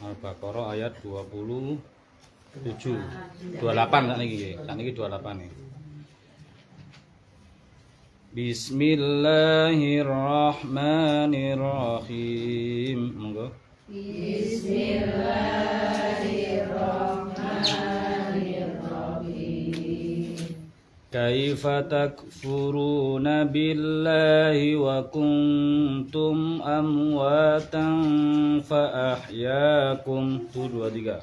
Al-Baqarah ayat 27 28 sakniki 28 nih. Bismillahirrahmanirrahim. Monggo. Bismillahirrahmanirrahim. Kaifa takfuruna billahi wa kuntum amwatan fa ahyakum. 2 3.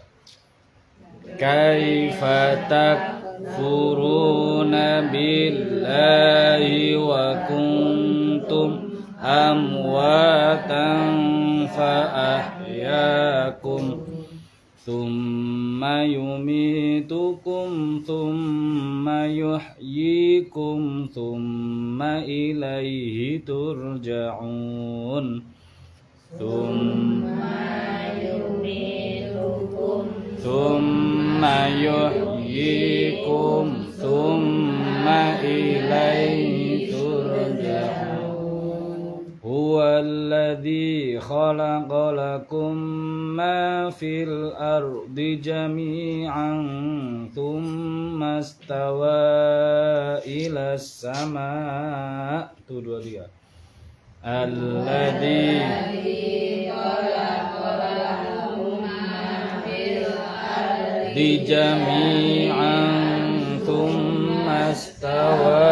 Kaifa takfuruna billahi wa kuntum amwatan fa ahyakum. Thumma yumitukum thumma yuhyikum thumma ilaihi turja'un. Thumma yuhyikum thumma ilaihi turja'un. Huwallazi khalaqa lakum ma fil ardi jami'an thumma istawa ila as-sama'. 2 3. Alladzi di jami'an thumma istawa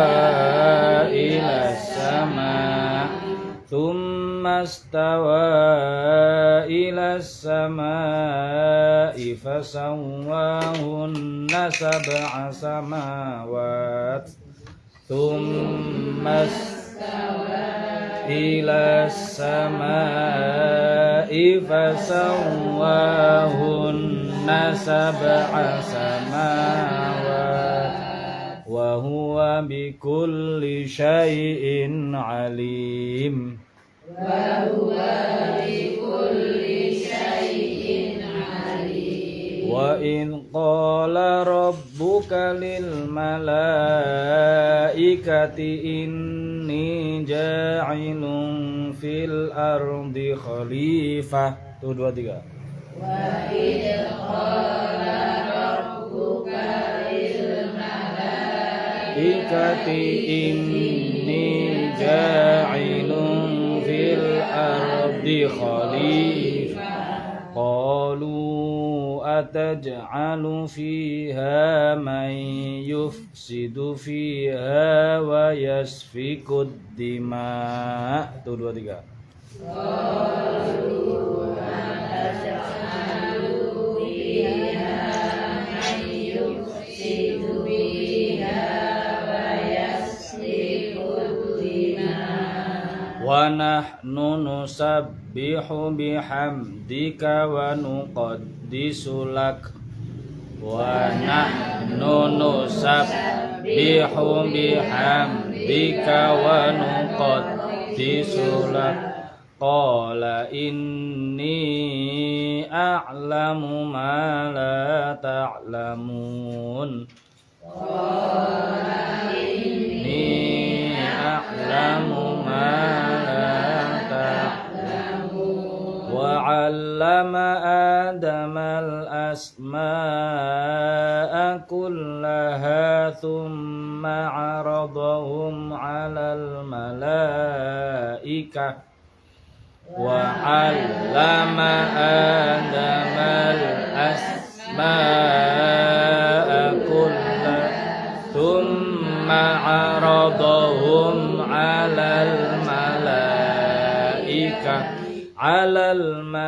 ila as-sama'i fasawwahunna sab'a samawat thumma ila as-sama'i fasawwahunna sab'a samawat wa huwa bikulli syai'in alim. Wa in qala rabbuka lil malaikati inni ja'ilun fil ardi khalifah. 2 3. Wa in qala rabbuka lil malaikati inni ja'ilun fil ardi khalifah. Qalu ataj'alu fiha man yufsidu fiha wa yasfikud dima'. 2 3. Qalu ataj'alu fiha man yufsidu fiha wa yasfikud dima' wa nahnu nusabbihu bihamdika wa nuqaddisu lak wa nahnu nusabbihu bihamdika wa nuqaddisu lak. Qala inni a'lamu ma la ta'lamun. Qala inni a'lamu ma la ta'lamun. Wa 'allama Adama al-asma'a kullaha thumma 'aradahum 'alal malaikah wa 'allama Adama al-asma'a kullaha thumma 'aradahum 'alal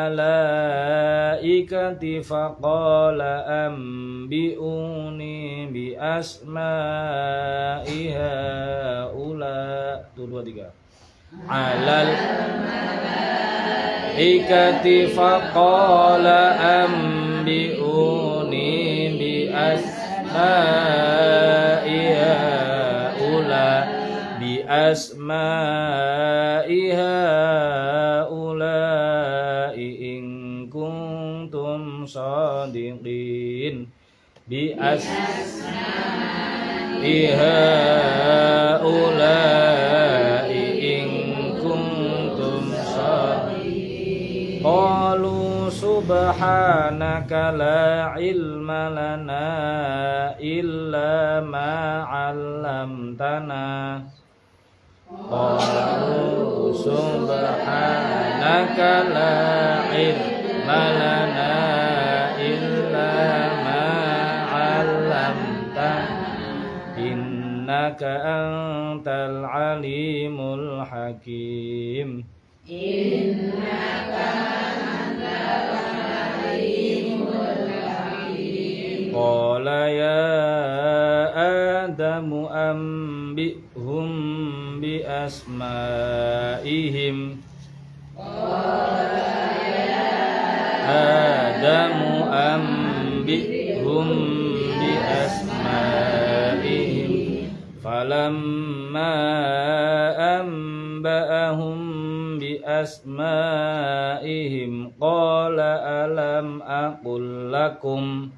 malaikati faqala anbi'uni bi asma'i haula. 2 3. 'Alal malaikati faqala anbi'uni bi asma'i haula bi asma'i haula in kuntum shadiqin. Bi asma'i haula in kuntum shadiqin. qalu subhanaka la ilma lana illa ma 'allamtana qalu subhanaka la ilma lana illa ma 'allamtana innaka antal alimul hakim. Innaka antal alimul hakim. Qala ya Adamu ambihum bi asma'ihim. Qala ya Adamu ambihum bi asma'ihim. Falamma amba'ahum bi asma'ihim qala alam aqul lakum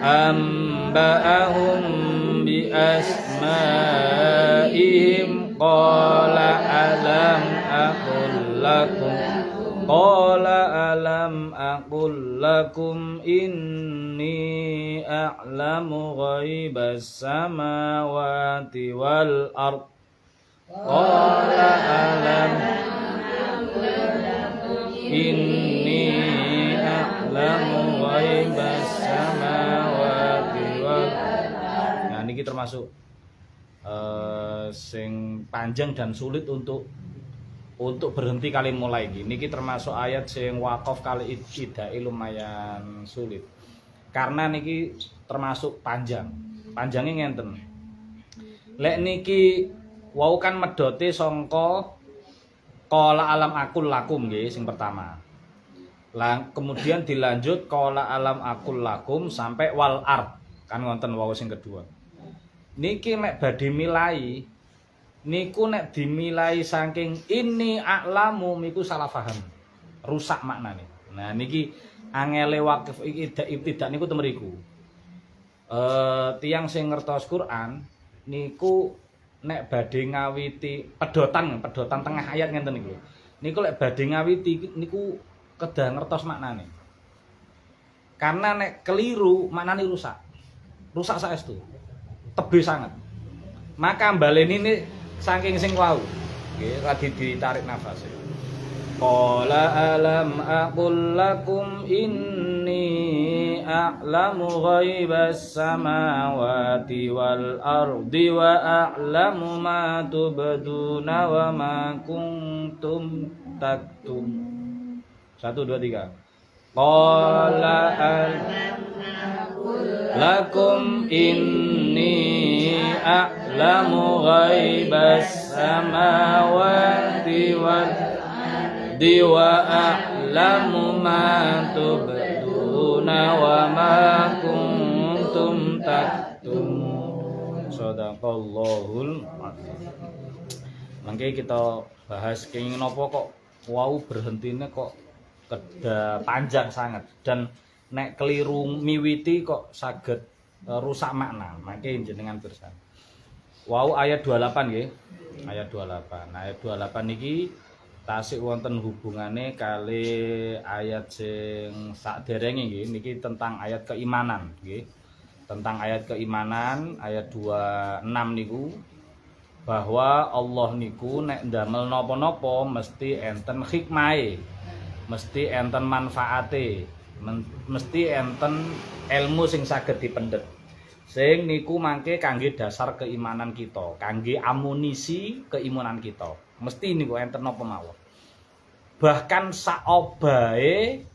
amba'ahum bi asma'ihim qala alam aqul lakum inni a'lamu ghaibas samawati wal ard qala alam inni a'lamu ghaibas samawati wal ard. Nah niki termasuk sing panjang dan sulit untuk berhenti kali mulai niki termasuk ayat sing waqaf kali idai lumayan sulit karena niki termasuk panjangnya ngenten. Lek niki wau kan medote sangka qala alam aqul lakum nggih sing pertama. Lah kemudian dilanjut qala alam aqul lakum sampai wal ard kan wonten wau sing kedua. Niki mek badhe milai niku nek dimilai saking ini a'lamu niku salah paham. Rusak maknane. Nah niki angele waqif ibtidak niku temeriku. Tiyang sing ngertos Quran niku nek badhe ngawiti pedotan tengah ayat ngenten niku. Niku lek badhe ngawiti niku kedah ngertos maknane. Karena nek keliru maknane rusak. Rusak saestu. Tebe sangat. Maka baleni ini saking sing wau. Nggih, lagi ditarik nafas. Qala alam aqul lakum inni a'lamu ghaibas samawati wal ardi wa a'lamu ma tubduna wa ma kuntum taktum. 1 2 3. Qala alam lakum inni a'lamu ghaibas samawati wal ardi wa a'lamu ma tubduna wa ma kuntum taktumun. Shadaqallahul azim. Mangke kita bahas kenging napa kok wau berhentine kok kedah panjang sangat dan nek keliru miwiti kok saged rusak makna. Mangke jenengan pirsa. Wau ayat 28 nggih. Ayat 28. Nah, ayat 28 niki tasik wonten hubungane kali ayat sing saderenge nggih. Niki tentang ayat keimanan nggih. Tentang ayat keimanan ayat 26 niku bahwa Allah niku nek ndamel napa-napa mesti enten hikmahe. Mesti enten manfaate. Mesti enten ilmu sing saged dipendhet. Sing niku mangke kangge dasar keimanan kita, kangge amunisi keimanan kita. Mesti niku enten napa mawon. Bahkan saobahe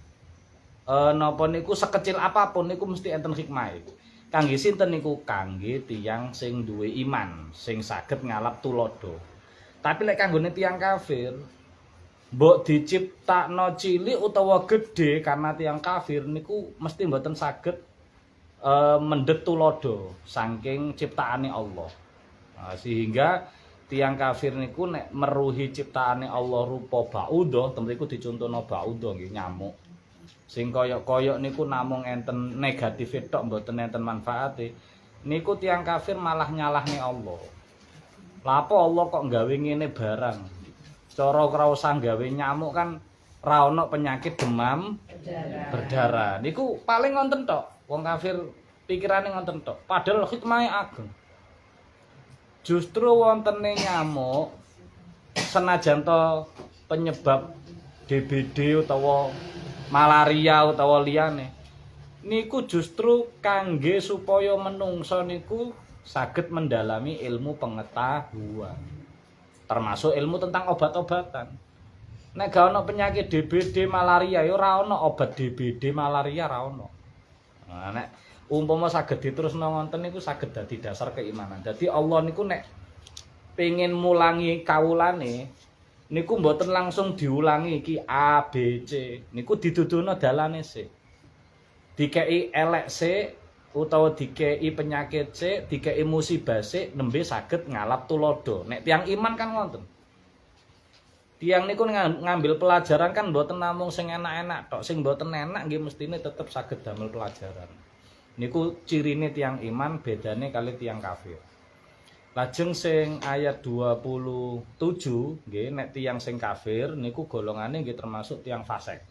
napa niku sekecil apapun niku mesti enten hikmahe. Kangge sinten niku? Kangge tiyang sing duwe iman, sing saged ngalap tulodo. Tapi lek kanggone tiyang kafir, mbok diciptakno cilik utawa gedhe karena tiyang kafir niku mesti mboten saged mendhet tulodo saking ciptaane Allah. Nah, sehingga tiyang kafir niku nek meruhi ciptaane Allah rupa baudah, temriku dicontohno baudah nggih nyamuk. Sing koyok-koyok niku namung enten negatif tok mboten enten manfaate. Niku tiyang kafir malah nyalahne Allah. Lah apa Allah kok nggawe ngene barang? cara ora usah gawe nyamuk kan ra ono penyakit demam berdarah. Niku paling ngonten tok. Wong kafir pikirane ngonten tok. Padahal hikmahe ageng. Justru wontene nyamuk senajan to penyebab DBD utawa malaria utawa liyane niku justru kangge supaya menungso niku saged mendalami ilmu pengetahuan termasuk ilmu tentang obat-obatan. Nek gak ono penyakit DBD malaria ya ora ono obat DBD malaria ora ono. Nah, nek umpama saged diterusno ngonten niku saged dadi dasar keimanan. Dadi Allah niku nek pengen mulangi kawulane niku mboten langsung diulangi iki A B C. Niku diduduhno dalane sik. Dikei elek sik utawa dikei penyakit sik, dikei musibah sik nembe saged ngalap tulodo. Nek tiang iman kan ngoten. Tiang niku ngambil pelajaran kan mboten namung sing enak-enak tok, sing mboten enak nggih mestine tetep saged damel pelajaran. Niku cirine tiang iman bedane kali tiang kafir. Lajeng sing ayat 27 nggih nek tiyang sing kafir niku golongane nggih termasuk tiyang fasik.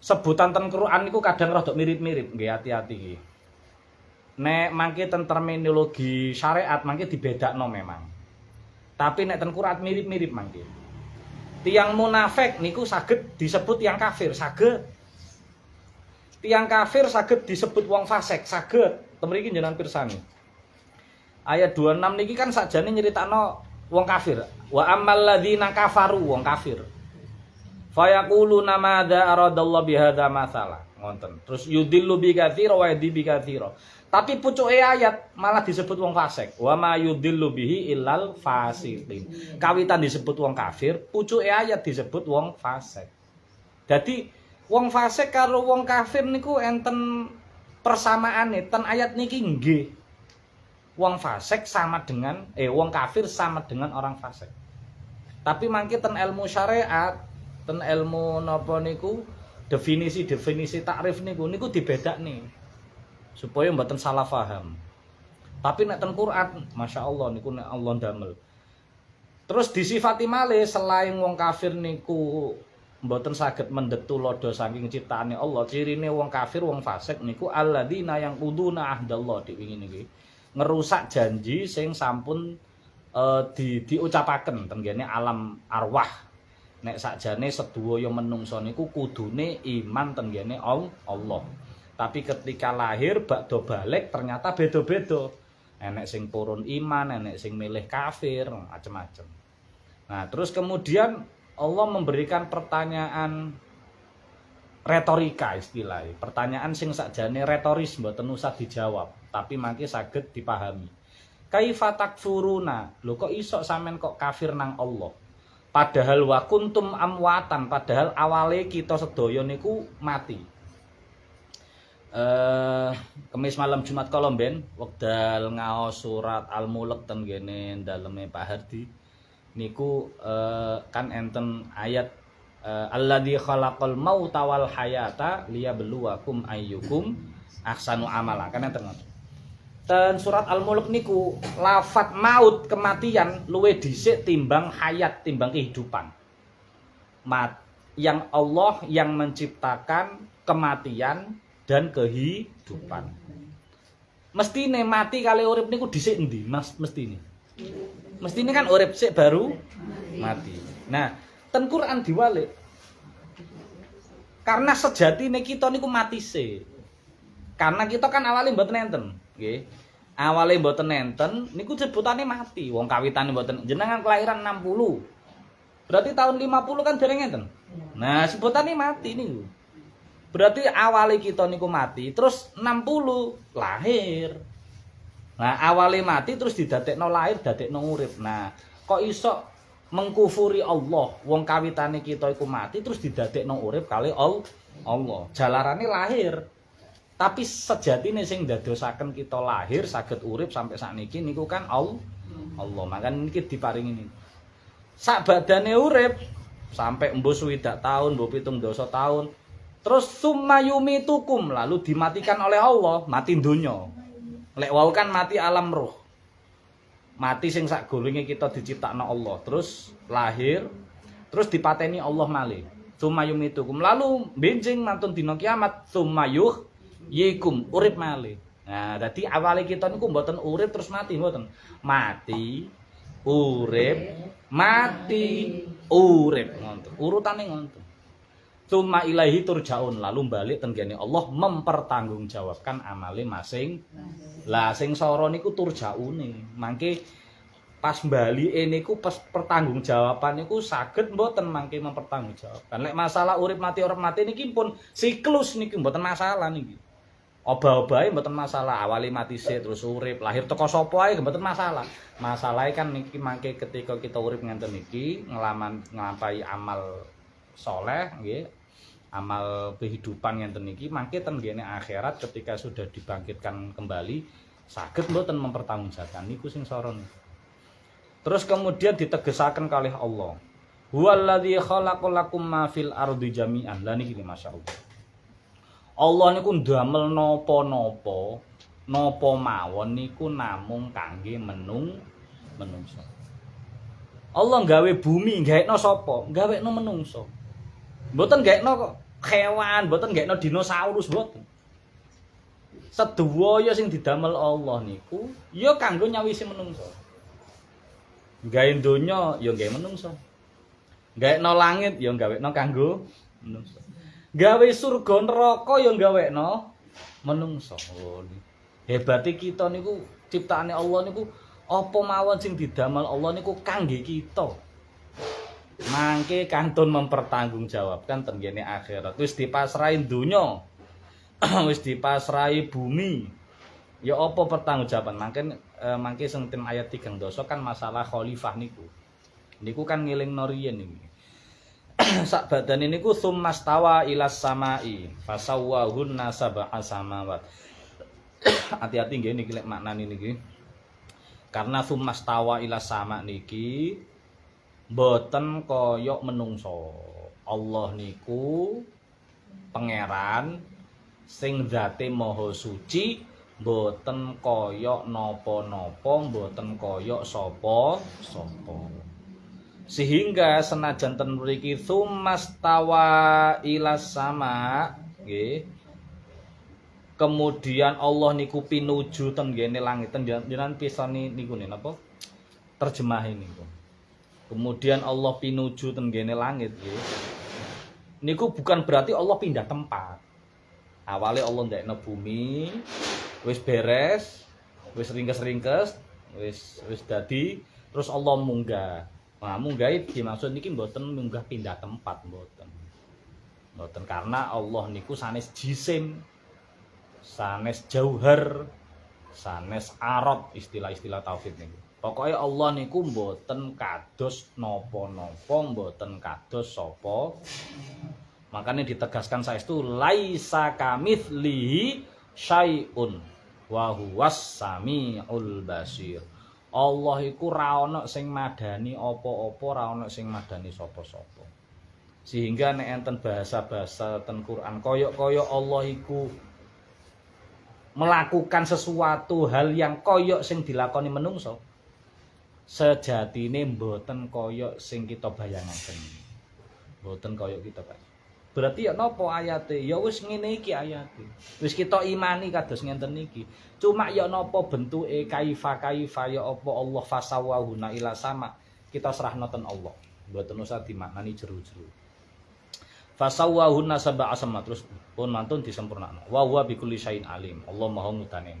Sebutan ten Quran niku kadang rada mirip-mirip nggih hati-hati iki. Nek mangke ten terminologi syariat mangke dibedakno memang. Tapi nek ten Quran mirip-mirip mangke. Tiyang munafik niku saged disebut tiyang kafir, saged. Tiyang kafir saged disebut wong fasik, saged. Temriki jenengan pirsani. Ayat 26 niki kan sakjane nyeritakno wong kafir. Wa ammal ladzina kafaru wong kafir. Fayaquluna madza aradallahu bihadza masala. Ngoten. Terus yudillu bi katsira wa yahdi bi katsira. Tapi pucuke ayat malah disebut wong fasik. Wa ma yudillu bihi illal fasiqin. Kawitan disebut wong kafir, pucuke ayat disebut wong fasik. Dadi wong fasik karo wong kafir niku enten persamaane. Ten ayat niki nggih. Wong fasik sama dengan wong kafir sama dengan orang fasik. Tapi mangke ten ilmu syariat, ten ilmu napa niku definisi takrif niku dibedakne supaya mboten salah paham. Tapi nek ten Quran, Masya Allah niku nek Allah damel. Terus disifati malih selain wong kafir niku mboten saged mendhet tulodo saking ciptaane Allah. Cirine wong kafir, wong fasik niku alladzina yang quduna ahdallah diwingi niki. Ngerusak janji sing sampun diucapaken tenggene alam arwah. Nek sakjane sedaya menungso niku kudune iman tenggene Allah. Tapi ketika lahir bakdo balik ternyata beda-beda. Enek sing purun iman, enek sing milih kafir, macam-macam. Nah, terus kemudian Allah memberikan pertanyaan retorika istilahnya. Pertanyaan sing sakjane retoris mboten usah dijawab, tapi mangke saged dipahami. Kaifa takfuruna? Lho kok iso sampean kok kafir nang Allah? Padahal wa kuntum amwatan, padahal awale kita sedaya niku mati. Kemis malam Jumat Kolomben wekdal ngaos surat Al-Mulk ten ngene daleme Pak Hardi niku kan enten ayat alladzi khalaqal mauta wal hayata liyabluwakum ayyukum ahsanu amala. Kan enten. Dan surat Al-Mulk niku lafat maut kematian luwih dhisik timbang hayat, timbang kehidupan. Yang Allah yang menciptakan kematian dan kehidupan. Mestine mati kali urip niku dhisik endi? Mestine. Mestine kan urip sik baru mati. Nah, ten Quran diwalik. Karena sejatine kita niku mati sik. Karena kita kan awalnya mboten enten, nggih. Awale mboten enten niku sebutane mati. Wong kawitane mboten jenengan kelahiran 60. Berarti tahun 50 kan dereng enten. Nah, sebutane mati niku. Berarti awale kita niku mati, terus 60 lahir. Nah, awale mati terus didadekno lahir, dadekno urip. Nah, kok iso mengkufuri Allah, wong kawitane kita iku mati terus didadekno urip kali Allah. Jalarane lahir. Tapi sejatine sing ndadosaken kita lahir saged urip sampai sakniki niku kan Allah. Makane niki diparingi niku. Sak badane urip sampai mbok 60 tahun, mbok 70 tahun. Terus summayumitukum lalu dimatikan oleh Allah, mati donya. Lek wau kan mati alam roh. Mati sing sak golonge kita diciptakno Allah. Terus lahir, terus dipateni Allah malih. Sumayumitukum. Lalu benjing mantun dina kiamat sumayuh yikum urip malih. Nah, dadi awale kita niku mboten urip terus mati mboten. Mati, urip, mati, urip ngoten. Urutane ngoten. Tsumma ilaihi turjaun, lalu balik tenggene Allah mempertanggungjawabkan amale masing. Lah sing sora niku turjaune. Mangke pas balike niku pas pertanggungjawaban niku saged mboten mangke mempertanggungjawabkan. Lek masalah urip mati niki pun siklus niki mboten masalah niki. Obah-obahe mboten masalah, awali mati sik terus urip, lahir teko sapa ae mboten masalah. Masalahe kan niki mangke ketika kita urip ngenten niki nglampahi amal soleh nggih. Amal kehidupan ngenten niki mangke tenggene akhirat ketika sudah dibangkitkan kembali saged mboten mempertanggungjawabkan niku sing soron. Terus kemudian ditegesaken kalih Allah. Huwallazi khalaqalakum ma fil ardi jami'an. Lah niki masyaallah. Allah niku ndamel napa-napa, napa mawon niku namung kangge menungso. Allah gawe bumi, gaekno sapa? Gawekno menungso. Mboten gaekno kok kewan, mboten gaekno dinosaurus mboten. Sedaya sing didamel Allah niku ya kanggo nyawisi menungso. Gawe donya ya gawe menungso. Gawekno langit ya gawekno kanggo menungso. Gawe surga neraka ya gawekno menungso. Oh, hebate kita niku ciptaane Allah niku apa mawon sing didamel Allah niku kangge kita. Mangke kantun mempertanggungjawabkan tenggene akhirat. Wis dipasrahi donya. Wis dipasrahi bumi. Ya apa pertanggungjawaban? Mangke sing ten ayat 3 dosa kan masalah khalifah niku. Niku kan ngelingno riyen niki. Sak badane niku summastawa ilas samai fasawwahunna sab'a samawat. Hati-hati nggih niki lek maknane niki. Karena summastawa ilas sama niki boten kaya menungso. Allah niku pangeran sing zate maha suci, boten kaya napa-napa, boten kaya sapa-sapa. Sehingga senajan ten mriki summastawa ilas sama nggih. Kemudian Allah niku pinuju tenggene langit jenengan pisani niku napa? Terjemah niku. Kemudian Allah pinuju tenggene langit nggih. Niku bukan berarti Allah pindah tempat. Awalnya Allah ndekno bumi, wis beres, wis ringkes-ringkes, wis dadi, terus Allah munggah. Nah, munggah dimaksud niki mboten munggah pindah tempat mboten. Mboten karena Allah niku sanes jisim, sanes jauhar, sanes arad istilah-istilah tauhid niku. Pokoknya Allah niku mboten kados napa-napa, mboten kados sapa. Makanya ditegaskan saestu laisa kamitslihi syai'un wa huwas samiul basir. Allah iku ra ana sing madani apa-apa, ra ana sing madani sapa-sapa. Sehingga nek enten bahasa-bahasa ten Quran kaya Allah iku melakukan sesuatu hal yang kaya sing dilakoni menungso. Sejatine mboten kaya sing kita bayangaken. Mboten kaya kita, Pak. Berarti ya napa ayate? Ya wis ngene iki ayate. Wis kita imani kados ngenten iki. Cuma ya napa bentuke kaifa ya apa Allah fasawahuna ila sama. Kita serahno ten Allah. Mboten usah dimaknani jero-jero. Fasawahuna sab'a sama terus pun mantun disempurnakno. Wa huwa bikulli syai'in alim. Allah Maha ngutane.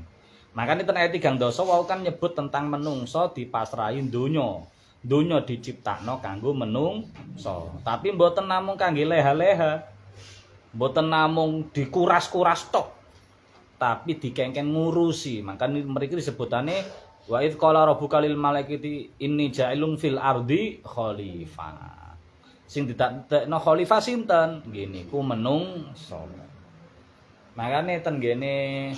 Makane ten ayat 3 dosa wau kan nyebut tentang menungso dipasrahi donya. Donya diciptakno kanggo menungso. Tapi mboten namung kangge leha-leha. Mboten namung dikuras-kuras tok. Tapi dikengken ngurusi. Makanya mriki disebutane wa id qala rabbuka lil malaikati inni ja'ilun fil ardi khalifah. Sing didadekno khalifah sinten? Nggih niku menungso. Makane ten gene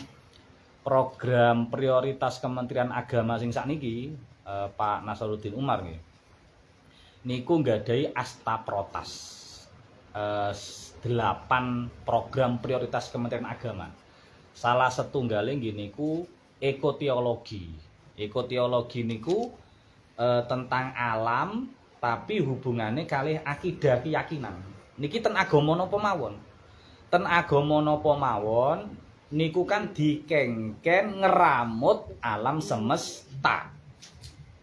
program prioritas Kementerian Agama sing sakniki Pak Nasaruddin Umar nggih. Niku nggadahi Astaprotas. 8 program prioritas Kementerian Agama. Salah setunggalnya nggih niku ekoteologi. Ekoteologi niku tentang alam, tapi hubungannya kalih akidah keyakinan. Niki ten agama napa mawon. Ten agama napa mawon niku kan dikengken ngeramut alam semesta.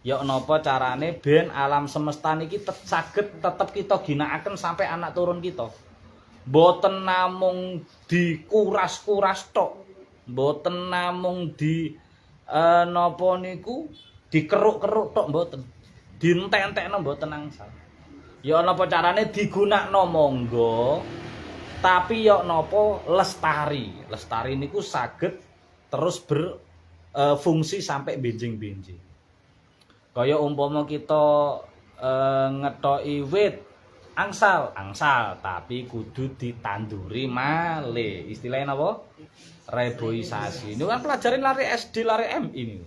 Ya napa carane ben alam semesta niki saged tetep kita ginakaken sampai anak turun kita. Mboten namung dikuras-kuras tok. Mboten namung di napa niku dikeruk-keruk tok mboten. Dientek-entekno mboten angsal. Ya napa carane digunakno monggo, tapi ya napa lestari. Lestari niku saged terus berfungsi sampai benjing-benjing. Kaya umpama kita ngethoki wit angsal, tapi kudu ditanduri malih. Istilahnya napa? Reboisasi. Niku kan pelajaran lari SD, lari MI niku.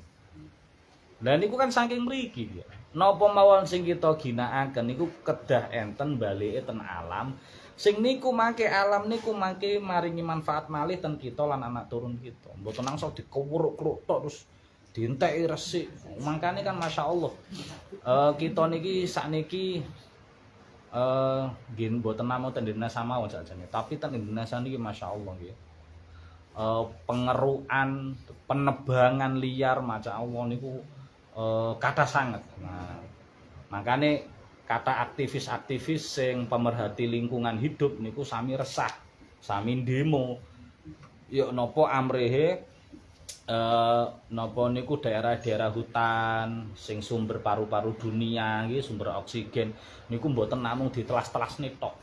Lah niku kan saking mriki ya. Napa mawon sing kita ginakaken niku kedah enten balike ten alam. Sing niku mangke alam niku mangke maringi manfaat malih ten kita lan anak turun kita. Mboten langsung dikewuruk-keruk tok terus dienteki resik. Mangkane kan masyaallah. Kita niki sakniki nggih mboten namung ten Indonesia mawon sakjane, tapi ten Indonesia niki masyaallah nggih. Pengerukan, penebangan liar masyaallah niku kata sangat. Nah, makanya kata aktivis-aktivis sing pemerhati lingkungan hidup niku sami resah, sami demo. Yuk nopo amrehe nopo niku daerah-daerah hutan sing sumber paru-paru dunia nggih, sumber oksigen niku mboten namung ditelas-telas tok.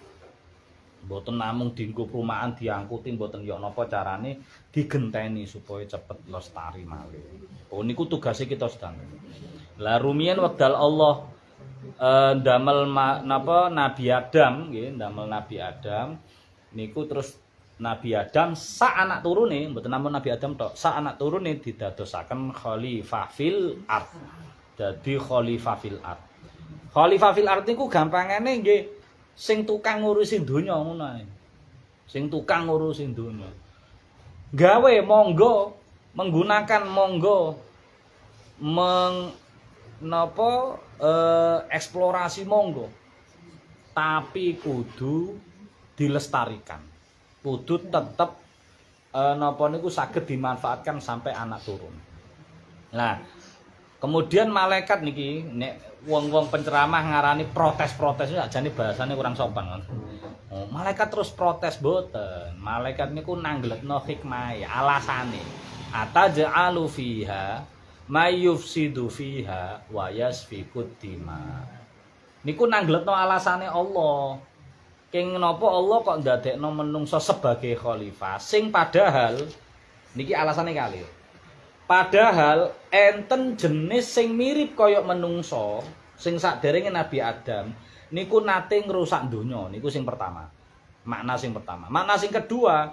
Mboten namung dienggo perumahan diangkuti mboten ya napa carane digenteni supaya cepet lestari malih. Oh niku tugasnya kita sedang. Lah rumiyin wekdal Allah ndamel napa Nabi Adam nggih, ndamel Nabi Adam niku terus Nabi Adam sak anak turune mboten namung Nabi Adam tok, sak anak turune didadosaken khalifah fil ard. Dadi khalifah fil ard. Khalifah fil ard niku gampangane nggih sing tukang ngurusi donya ngono ae. Sing tukang ngurusi donya. Gawe monggo, menggunakan monggo, eksplorasi monggo. Tapi kudu dilestarikan. Kudu tetep napa niku saged dimanfaatkan sampai anak turun. Nah, kemudian malaikat niki nek wong-wong penceramah ngarani protes-protes ajane bahasane kurang sopan kan. Oh, malaikat terus protes boten. Malaikat niku nanggletno hikmah alasane. Ataj'alu fiha mayyufsidu fiha wa yasfikud dima. Niku nanggletno alasane Allah. King napa Allah kok ndadekno menungso sebagai khalifah sing padahal niki alasane kali. Padahal enten jenis sing mirip kaya menungso sing sakderenge Nabi Adam niku nate ngrusak donya niku sing pertama. Makna sing pertama. Makna sing kedua,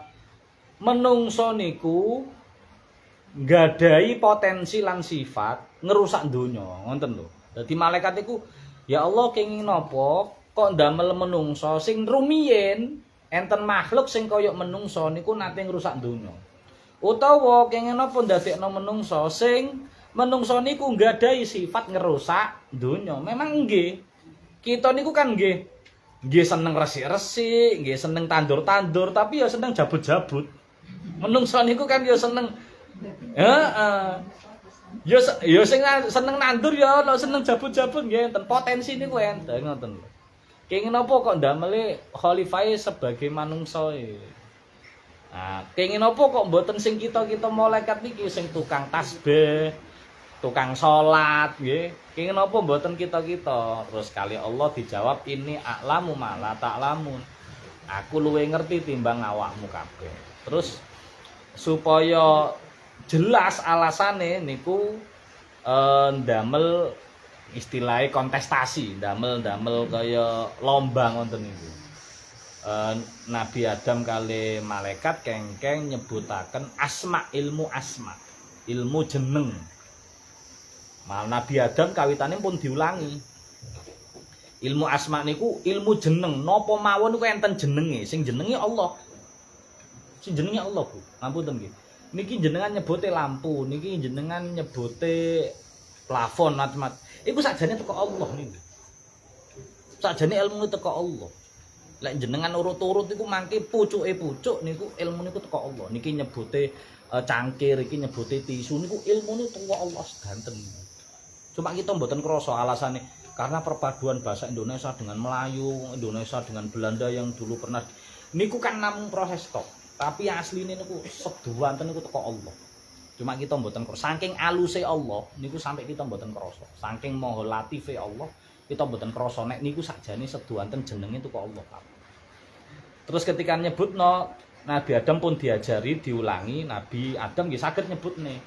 menungso niku nggadahi potensi lan sifat ngerusak donya, ngoten lho. Dadi malaikat iku ya Allah kenging napa kok ndamel menungso sing rumiyin enten makhluk sing kaya menungso niku nate ngrusak donya. Utawa kenging napa ndadekno menungso sing menungso niku nggadahi sifat ngerusak donya. Memang nggih. Kita niku kan nggih seneng resik-resik, nggih seneng tandur-tandur, tapi ya seneng jabut-jabut. Menungso niku kan ya seneng heeh. Ya sing seneng nandur ya ana seneng jabut-jabut nggih enten potensi niku enten ngoten lho. Kenging napa kok ndamel khalifah sebagai manungsa e. Nah, kenging napa kok mboten sing kita-kita malaikat niki sing tukang tasbih, tukang salat nggih. Kenging napa mboten kita-kita. Terus kali Allah dijawab ini a'lamu ma la ta'lamun. Aku luwih ngerti timbang awakmu kabeh. Terus supaya jelas alasane niku ndamel istilahnya kontestasi, ndamel kaya lomba ngoten niku. Nabi Adam kali malaikat kengkeng nyebutaken asma ilmu asma, ilmu jeneng. Mal Nabi Adam kawitane pun diulangi. Ilmu asma niku ilmu jeneng, napa mawon niku enten jenenge, sing jenenge Allah. Sing jenenge Allah, Bu. Ngapunten nggih. Niki jenengan nyebute lampu, niki jenengan nyebute plafon macam-macam. Iku sakjane teko Allah niku. Sakjane ilmu teko Allah. Lek jenengan urut-urut iku mangke pucuk niku ilmu niku teko Allah. Niki nyebute cangkir, iki nyebute tisu niku ilmune teko Allah sedanten. Cuma kita mboten krasa alasane karena perpaduan bahasa Indonesia dengan Melayu, Indonesia dengan Belanda yang dulu pernah niku kan namung proses tok. Tapi asline niku seduwanten niku teko Allah. Cuma kita mboten krasa. Saking aluse Allah niku sampai kita mboten krasa. Saking maha latife Allah kita mboten krasa nek niku sakjane seduwanten jenenge teko Allah. Terus ketika nyebutno Nabi Adam pun diajari diulangi, Nabi Adam nggih saged nyebutne.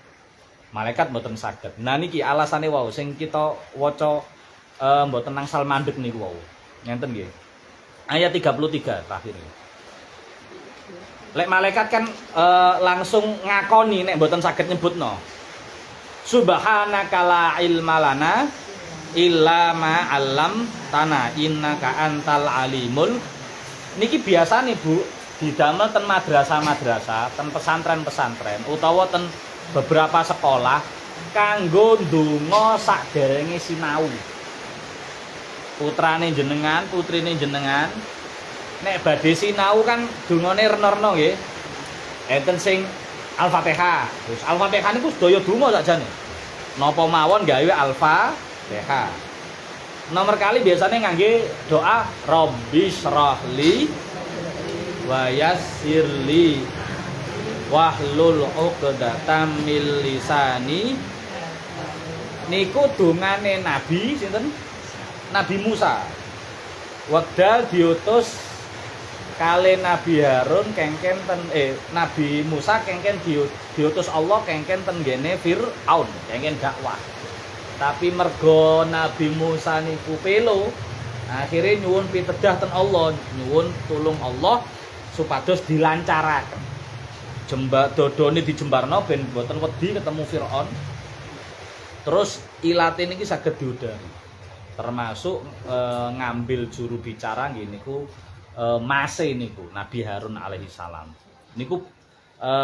Malaikat mboten saged. Nah niki alasane wau sing kita waca mboten nangsal mandeg niku wau. Ngenten nggih. Ayat 33 terakhir. Lek malaikat kan langsung ngakoni nek mboten saged nyebutno. Subhanaka la ilma lana illa ma 'allamtana innaka antal alimul. Niki biasane Bu didamel ten madrasah-madrasah, ten pesantren-pesantren utawa ten beberapa sekolah kanggo ndonga sakderenge sinau. Putrane jenengan, putrine jenengan nek badhe sinau kan dungane rena-rena nggih. Enten sing Al-Fatihah. Terus Al-Fatihah niku sedaya donga sakjane. Napa mawon gawe Al-Fatihah. Nomor kali biasanya ngangge doa Rabbi shrahli wa yassirli wahlul 'uqdatam min lisani. Niku dongane Nabi sinten? Nabi Musa. Wekdal diutus kali Nabi Harun kengken ten Nabi Musa kengken diutus Allah kengken ten gene Firaun, kengken dakwah. Tapi mergo Nabi Musa niku pelo, akhirnya nyuwun pitedah ten Allah, nyuwun tulung Allah supados dilancaraken. Jembak dodone dijembarno ben mboten wedi ketemu Firaun. Terus ilate niki saged diudari. Termasuk ngambil juru bicara nggih niku mase niku Nabi Harun alaihi salam. Niku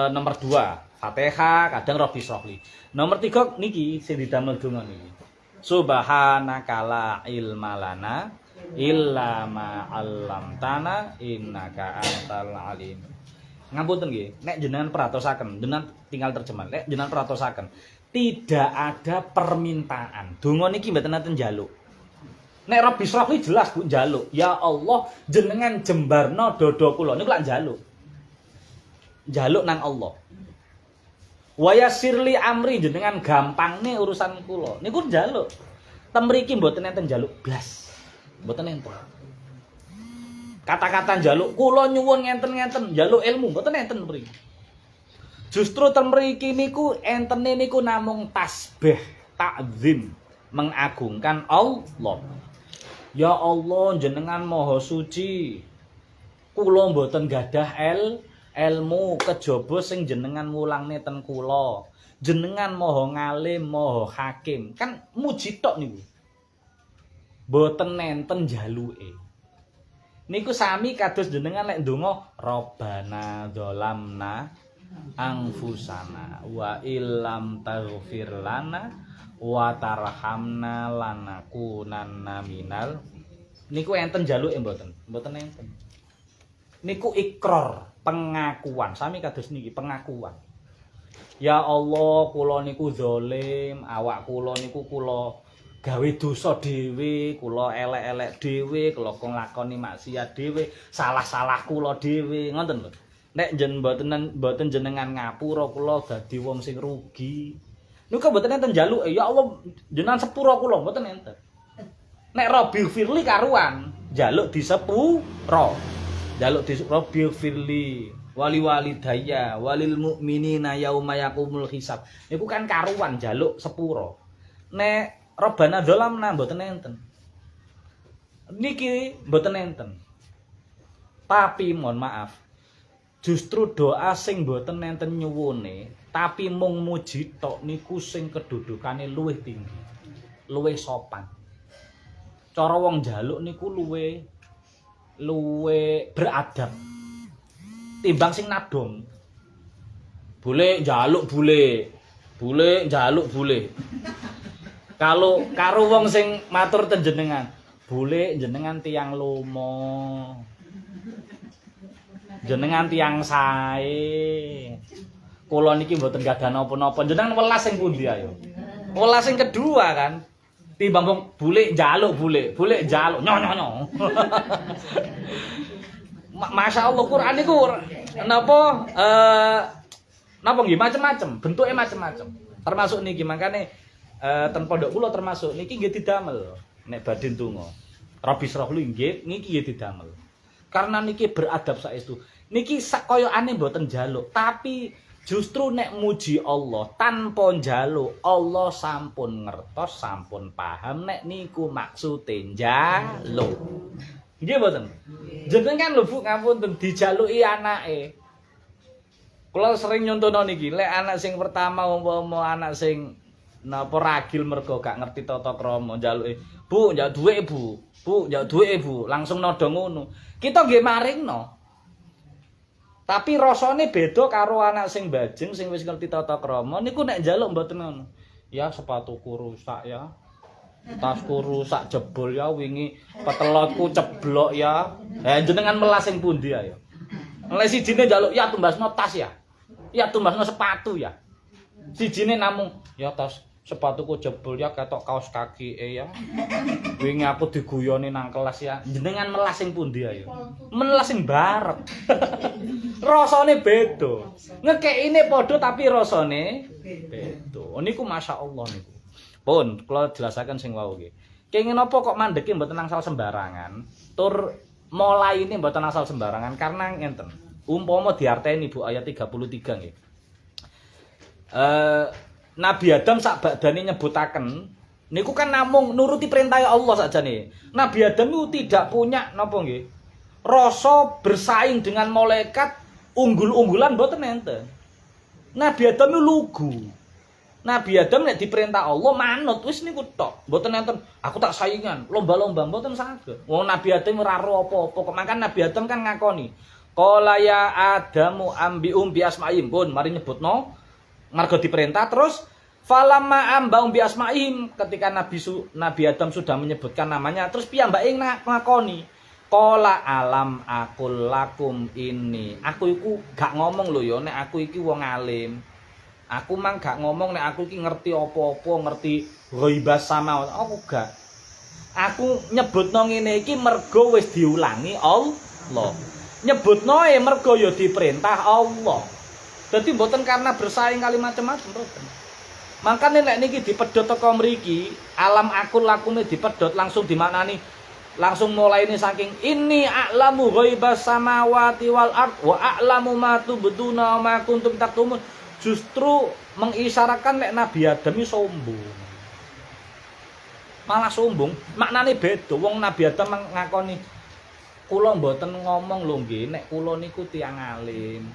nomor 2 Fatihah, kadang Rabbi shrahli. Nomor 3 niki sing didamel donga niki. Subhanaka la ilma lana illa ma 'allamtana innaka antal alim. Ngapunten nggih, nek jenengan perhatosaken, jenengan tinggal terjemah. Nek jenengan perhatosaken, tidak ada permintaan. Donga niki mboten enten njaluk. Nek Rabbi shrahli jelas Bu njaluk. Ya Allah, jenengan jembarno dodo kula niku lak njaluk. Njaluk nang Allah. Wa yassirli amri jenengan gampangne urusan kula. Niku njaluk. Tem mriki mboten enten njaluk blas. Mboten enten. Kata-kata njaluk kula nyuwun ngenten-ngenten, njaluk ilmu mboten enten mriki. Justru ten mriki niku entene niku namung tasbih, takzim, mengagungkan Allah. Ya Allah jenengan maha suci. Kula mboten gadah ilmu kejaba sing jenengan mulangne ten kula. Jenengan maha ngalim, maha hakim. Kan muji tok niku. Mboten nenten jaluke. Niku sami kados jenengan lek ndonga Rabbana dzalamna anfusana wa illam taghfir lana wa tarhamna lanakunanna minal. Niku enten jaluke mboten? Mboten enten. Niku ikrar, pengakuan. Sami kados niki pengakuan. Ya Allah, kula niku zalim, awak kula niku kula gawe dosa dhewe, kula elek-elek dhewe, kula nglakoni maksiat dhewe, salah-salah kula dhewe, ngoten lho. Nek mboten jenengan ngapura kula dadi wong sing rugi. Niku mboten enten njaluke, ya Allah jenengan sepura kula, mboten enten. Nek Rabbi firli karuan, njaluk disepura. Njaluk di Rabbi firli wali walidayya walil mukminina yauma yaqumul hisab. Niku kan karuan njaluk sepura. Nek Rabbana dzalamna mboten enten. Niki mboten enten. Tapi mohon maaf, justru doa sing mboten enten nyuwune, tapi mung muji tok niku sing kedudukane luwih tinggi, luwih sopan. Cara wong njaluk niku luwih beradab timbang sing nadong. Bule njaluk bule njaluk bule. Kalau karo wong sing matur ten jenengan, Bule jenengan tiyang lomo. Jenengan tiyang sae. Kula niki mboten gadah napa-napa. Jenengan welas sing pundi ayo? Welas sing kedua kan. Timbang bule njaluk bule njaluk nyo. Masya Allah Quran niku napa napa nggih macem-macem, bentuke macem-macem. Termasuk niki makane ten pondok kula termasuk niki nggih didamel nek badhe ndonga. Rabbi shrah li nggih niki nggih didamel. Karena niki beradab saestu. Niki koyokane mboten njaluk, tapi justru nek muji Allah tanpa njaluk, Allah sampun ngertos, sampun paham nek niku maksude njaluk. Nggih mboten? Jenengan lho Bu ngapunten dijaluki anake. Kula sering nyontono niki, lek anak sing pertama umpama anak sing napa ragil mergo gak ngerti tata krama njaluke, Bu, njak duweke Bu. Bu, njak duweke Bu, langsung nada ngono. Kita nggih maringno. Tapi rasane beda karo anak sing bajeng sing wis ngerti tata krama niku nek njaluk mboten ngono. Ya sepatuku rusak ya. Tasku rusak jebol ya wingi petelotku ceblok ya. Jenengan melas sing pundi ayo? Lek sijine njaluk ya tumbasno tas ya. Ya tumbasno sepatu ya. Sijine namung ya tas sepatuku jebol ya ketok kaos kaki ya. Wingi aku diguyoni nang kelas ya. Jenengan melas sing pundi ayo? Melas sing barep. Rasane beda. Ngekekine padha tapi rasane beda. Niku masyaallah niku. Pun kula jelasaken sing wau nggih. Kenging napa kok mandeke mboten angsal sembarangan? Tur mulai ini mboten asal sembarangan karena ngenten. Umpama diarteni Bu ayat 33 nggih. Nabi Adam sak badane nyebutaken niku kan namung nuruti perintah Allah sakjane. Nabi Adam itu tidak punya napa nggih? Rasa bersaing dengan malaikat unggul-unggulan mboten enten. Nabi Adam itu lugu. Nabi Adam nek diperintah Allah manut wis niku tok. Mboten enten aku tak saingan, lomba-lomba mboten saged. Wong Nabi Adam ora ro apa-apa. Kok makan Nabi Adam kan ngakoni. Qala ya Adamu ambium bi asma'ihim. Pun mari nyebutno marga diperintah terus falamma ambaum bi asma'ihim ketika Nabi Adam sudah menyebutkan namanya terus piyambake ngakoni. Qala alam akul lakum ini. Aku iku gak ngomong lho ya nek aku iki wong alim. Aku mang gak ngomong nek aku iki ngerti apa-apa, ngerti ghaibas sama. Aku gak. Aku nyebutno ngene iki mergo wis diulangi Allah. Nyebutno mergo ya diperintah Allah. Dadi mboten karena bersaing kali macam-macam mboten. Makane nek niki dipedhot teko mriki, alam akul lakune dipedhot langsung dimaknani langsung mulai ini saking ini a'lamu ghaibas samawati wal ard wa a'lamu ma tubduna ma kuntum taktumun. Justru mengisyaratkan nek Nabi Adam iki sombong. Malah sombong, maknane beda. Wong Nabi Adam ngakoni kula mboten ngomong lho nggih nek kula niku tiyang alim.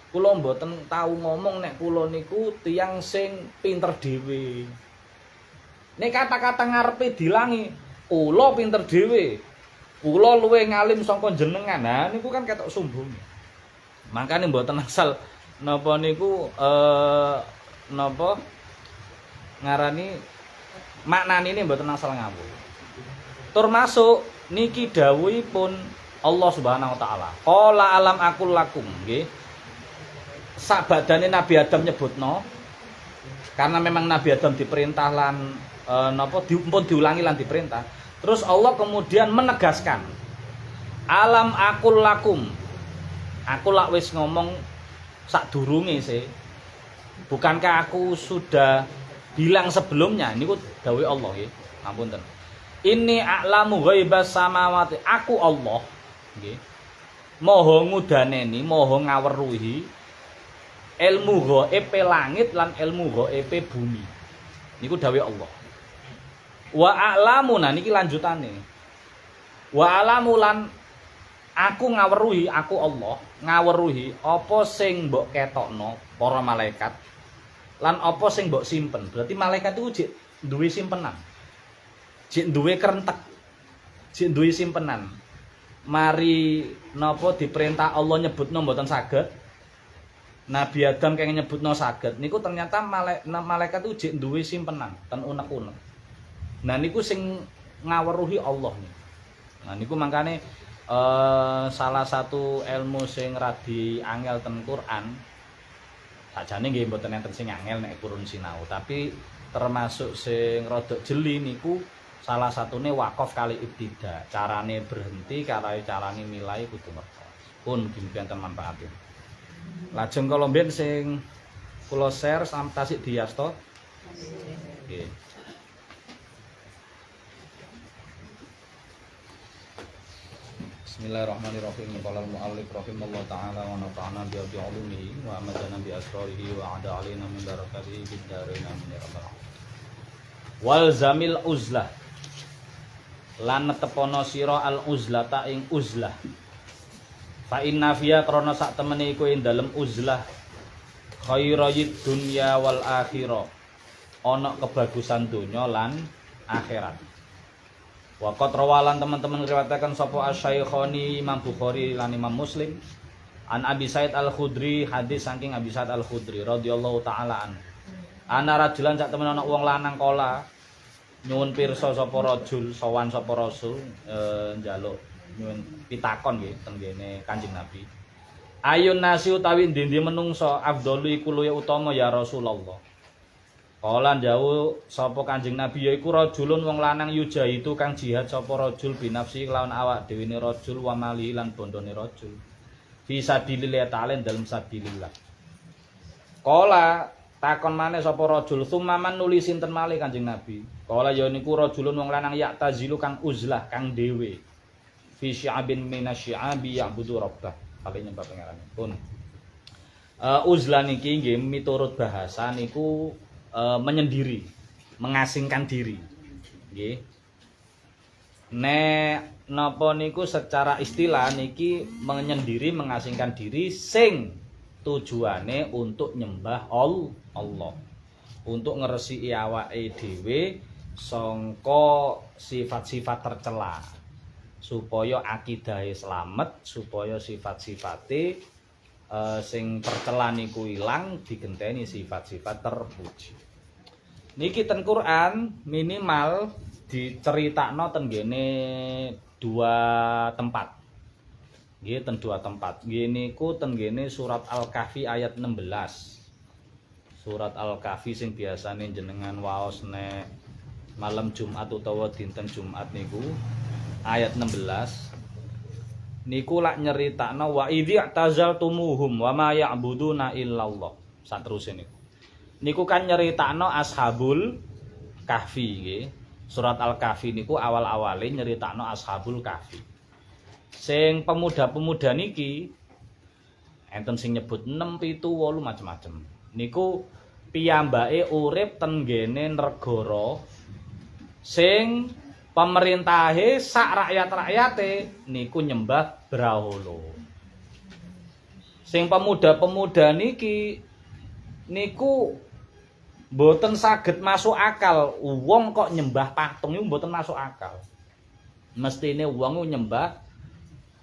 Kula mboten tahu ngomong nek kula niku tiyang sing pinter dhewe. Nek kata-kata ngarepe dilangi, kula pinter dhewe. Kula luwih ngalim saka jenengan. Nah niku kan ketok sombong. Makane mboten asal napa niku napa ngarani maknane ini mboten asal ngawur. Termasuk niki dawuhipun Allah Subhanahu wa taala. Qala alam aqul lakum nggih. Sabadane Nabi Adam nyebutno karena memang Nabi Adam diperintah lan napa pun diulangi lan diperintah. Terus Allah kemudian menegaskan alam aqul lakum. Aku lak wis ngomong sadurunge sih. Bukankah aku sudah bilang sebelumnya niku dawuh Allah nggih. Ngapunten. Ini a'lamu ghaibas samawati. Aku Allah nggih. Maha ngudaneni, maha ngaweruhi ilmu ghaib langit lan ilmu ghaib bumi. Niku dawuh Allah. Wa a'lamu nah niki lanjutane. Wa a'lamu lan aku ngaweruhi, aku Allah ngaweruhi apa sing mbok ketokno para malaikat lan apa sing mbok simpen. Berarti malaikat itu jek duwe simpenan. Jek duwe krentek. Jek duwe simpenan. Mari napa diperintah Allah nyebutno mboten saged. Nabi Adam kenging nyebutno saged. Niku ternyata malaikat itu jek duwe simpenan ten unek-unek. Nah niku sing ngaweruhi Allah nih. Nah niku mangkane salah satu ilmu sing radi angel ten Quran. Sakjane nggih mboten enten sing angel nek purun sinau, tapi termasuk sing rada jeli niku salah satune wakaf kali ibtida. Carane berhenti karo carane milai kudu ngertos. Pun dinten manfaatipun. Lajeng kala mben sing kula share tasik diasto. Nggih. Bismillahirrahmanirrahim. Qala al-mu'allif rahimahullah ta'ala wa nafa'ana bi ulumihi wa amadana bi asrarihi wa ada alaina min barakatihi bid darain amin ya rabbal alamin. Wal zamil uzlah. Lan netepono sira al uzlata ing uzlah. Fa inna fiya krana sak temene iku ing dalem uzlah khairayid dunya wal akhirah. Ana kebagusan donya lan akhirat. Waqat rawalan teman-teman riwayataken sapa Asy-Syaikhani Imam Bukhari lan Imam Muslim an Abi Sa'id Al-Khudri, hadis saking Abi Sa'id Al-Khudri radhiyallahu taala an. Ana rajulan sak temen ana wong lanang kala nyuwun pirsa sapa rajul sowan sapa rasul njaluk nyuwun pitakon nggih ten kene Kanjeng Nabi. Ayun nasi utawi ndi-ndi menungso afdalu iku luwih utama ya Rasulullah. Kala jauh sapa Kanjeng Nabi yaiku rajulun wong lanang yujahidu kang jihad sapa rajul binafsi lawan awak dhewe ne rajul wa mali lan bondone rajul. Fi sabilillah ta'ala dalem sabilillah. Kala takon maneh sapa rajul sumaman nuli sinten malih Kanjeng Nabi. Kala ya niku rajulun wong lanang yak tazilu kang uzlah kang dhewe. Fi sya'abin minasyi'abi ya'budu rabbah. Kali nyembah pangeran pun. Uzlah niki nggih miturut bahasa niku menyendiri, mengasingkan diri. Nggih. Nek napa niku secara istilah niki menyendiri, mengasingkan diri sing tujuane untuk nyembah Allah. Untuk ngresiki awake dhewe sangka sifat-sifat tercela. Supaya akidahe slamet, supaya sifat-sifate sing tercela niku ilang digenteni sifat-sifat terpuji. Niki ten Quran minimal diceritakno ten gene dua tempat. Nggih ten dua tempat. Nggih niku ten gene surat Al-Kahfi ayat 16. Surat Al-Kahfi sing biasane jenengan waos nek malam Jumat utawa dinten Jumat niku ayat 16. Niku lak nyeritakno wa idzi tazaltumuhum wa ma ya'buduna illallah. Sateruse niku kan nyeritakno ashabul kahfi nggih. Surat Al-Kahfi niku awal-awale nyeritakno ashabul kahfi. Sing pemuda-pemuda niki enten sing nyebut 6, 7, 8 macem-macem. Niku piyambake urip ten ngene negara sing pemerintahe sak rakyat-rakyate niku nyembah brahala. Sing pemuda-pemuda niki niku mboten saged masuk akal wong kok nyembah patung niku mboten masuk akal. Mestine wong nyembah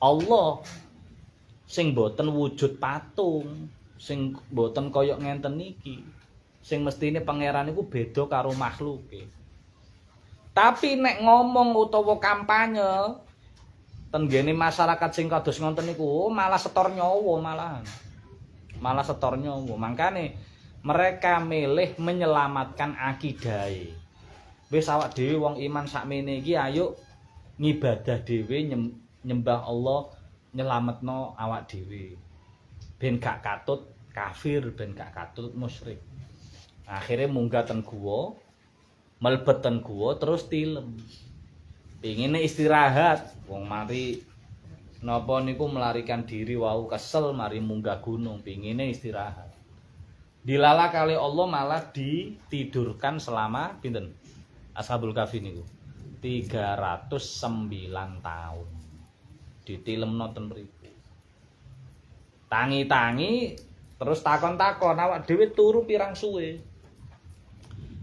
Allah sing mboten wujud patung, sing mboten kaya ngenten niki. Sing mestine pangeran niku beda karo makhluke. Tapi nek ngomong utawa kampanye tenggene masyarakat sing kados ngoten niku malah setor nyawa malahan. Malah setor nyawa. Mangkane mereka milih menyelamatkan akidahe. Wis awak dhewe wong iman sakmene iki ayo ngibadah dhewe nyembah Allah nyelametno awak dhewe. Ben gak katut kafir, ben gak katut musyrik. Akhire munggah ten guwa, mlebet ten guwa terus tilem. Pengine istirahat, wong mari napa niku melarikan diri wau kesel mari munggah gunung, pengine istirahat. Dilala kali Allah malah ditidurkan selama pinten? Ashabul Kahfi niku 309 tahun. Ditilemno ten mriku. Tangi-tangi terus takon-takon awak dhewe turu pirang suwe.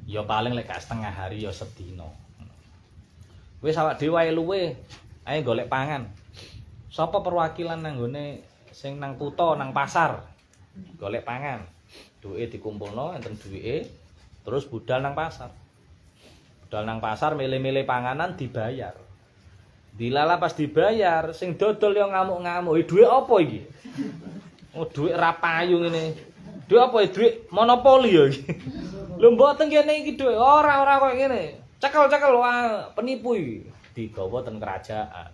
Ya paling lek setengah hari ya sedina. Wis awak dhewe wae luwe, ae golek pangan. Sapa perwakilan nang gone sing nang kutha nang pasar golek pangan. Duwe dikumpulno enten duwike terus budal nang pasar. Budal nang pasar milih-milih panganan dibayar. Dilala pas dibayar, sing dodol yo ngamuk-ngamuk. Dhuwit apa iki? Oh, dhuwit ra payu ngene. Dhuwit apa? Dhuwit monopoli yo iki. Lho mboten kene iki dhuwit ora koyo ngene. Cekel-cekel wah penipu iki. Digawa ten kerajaan.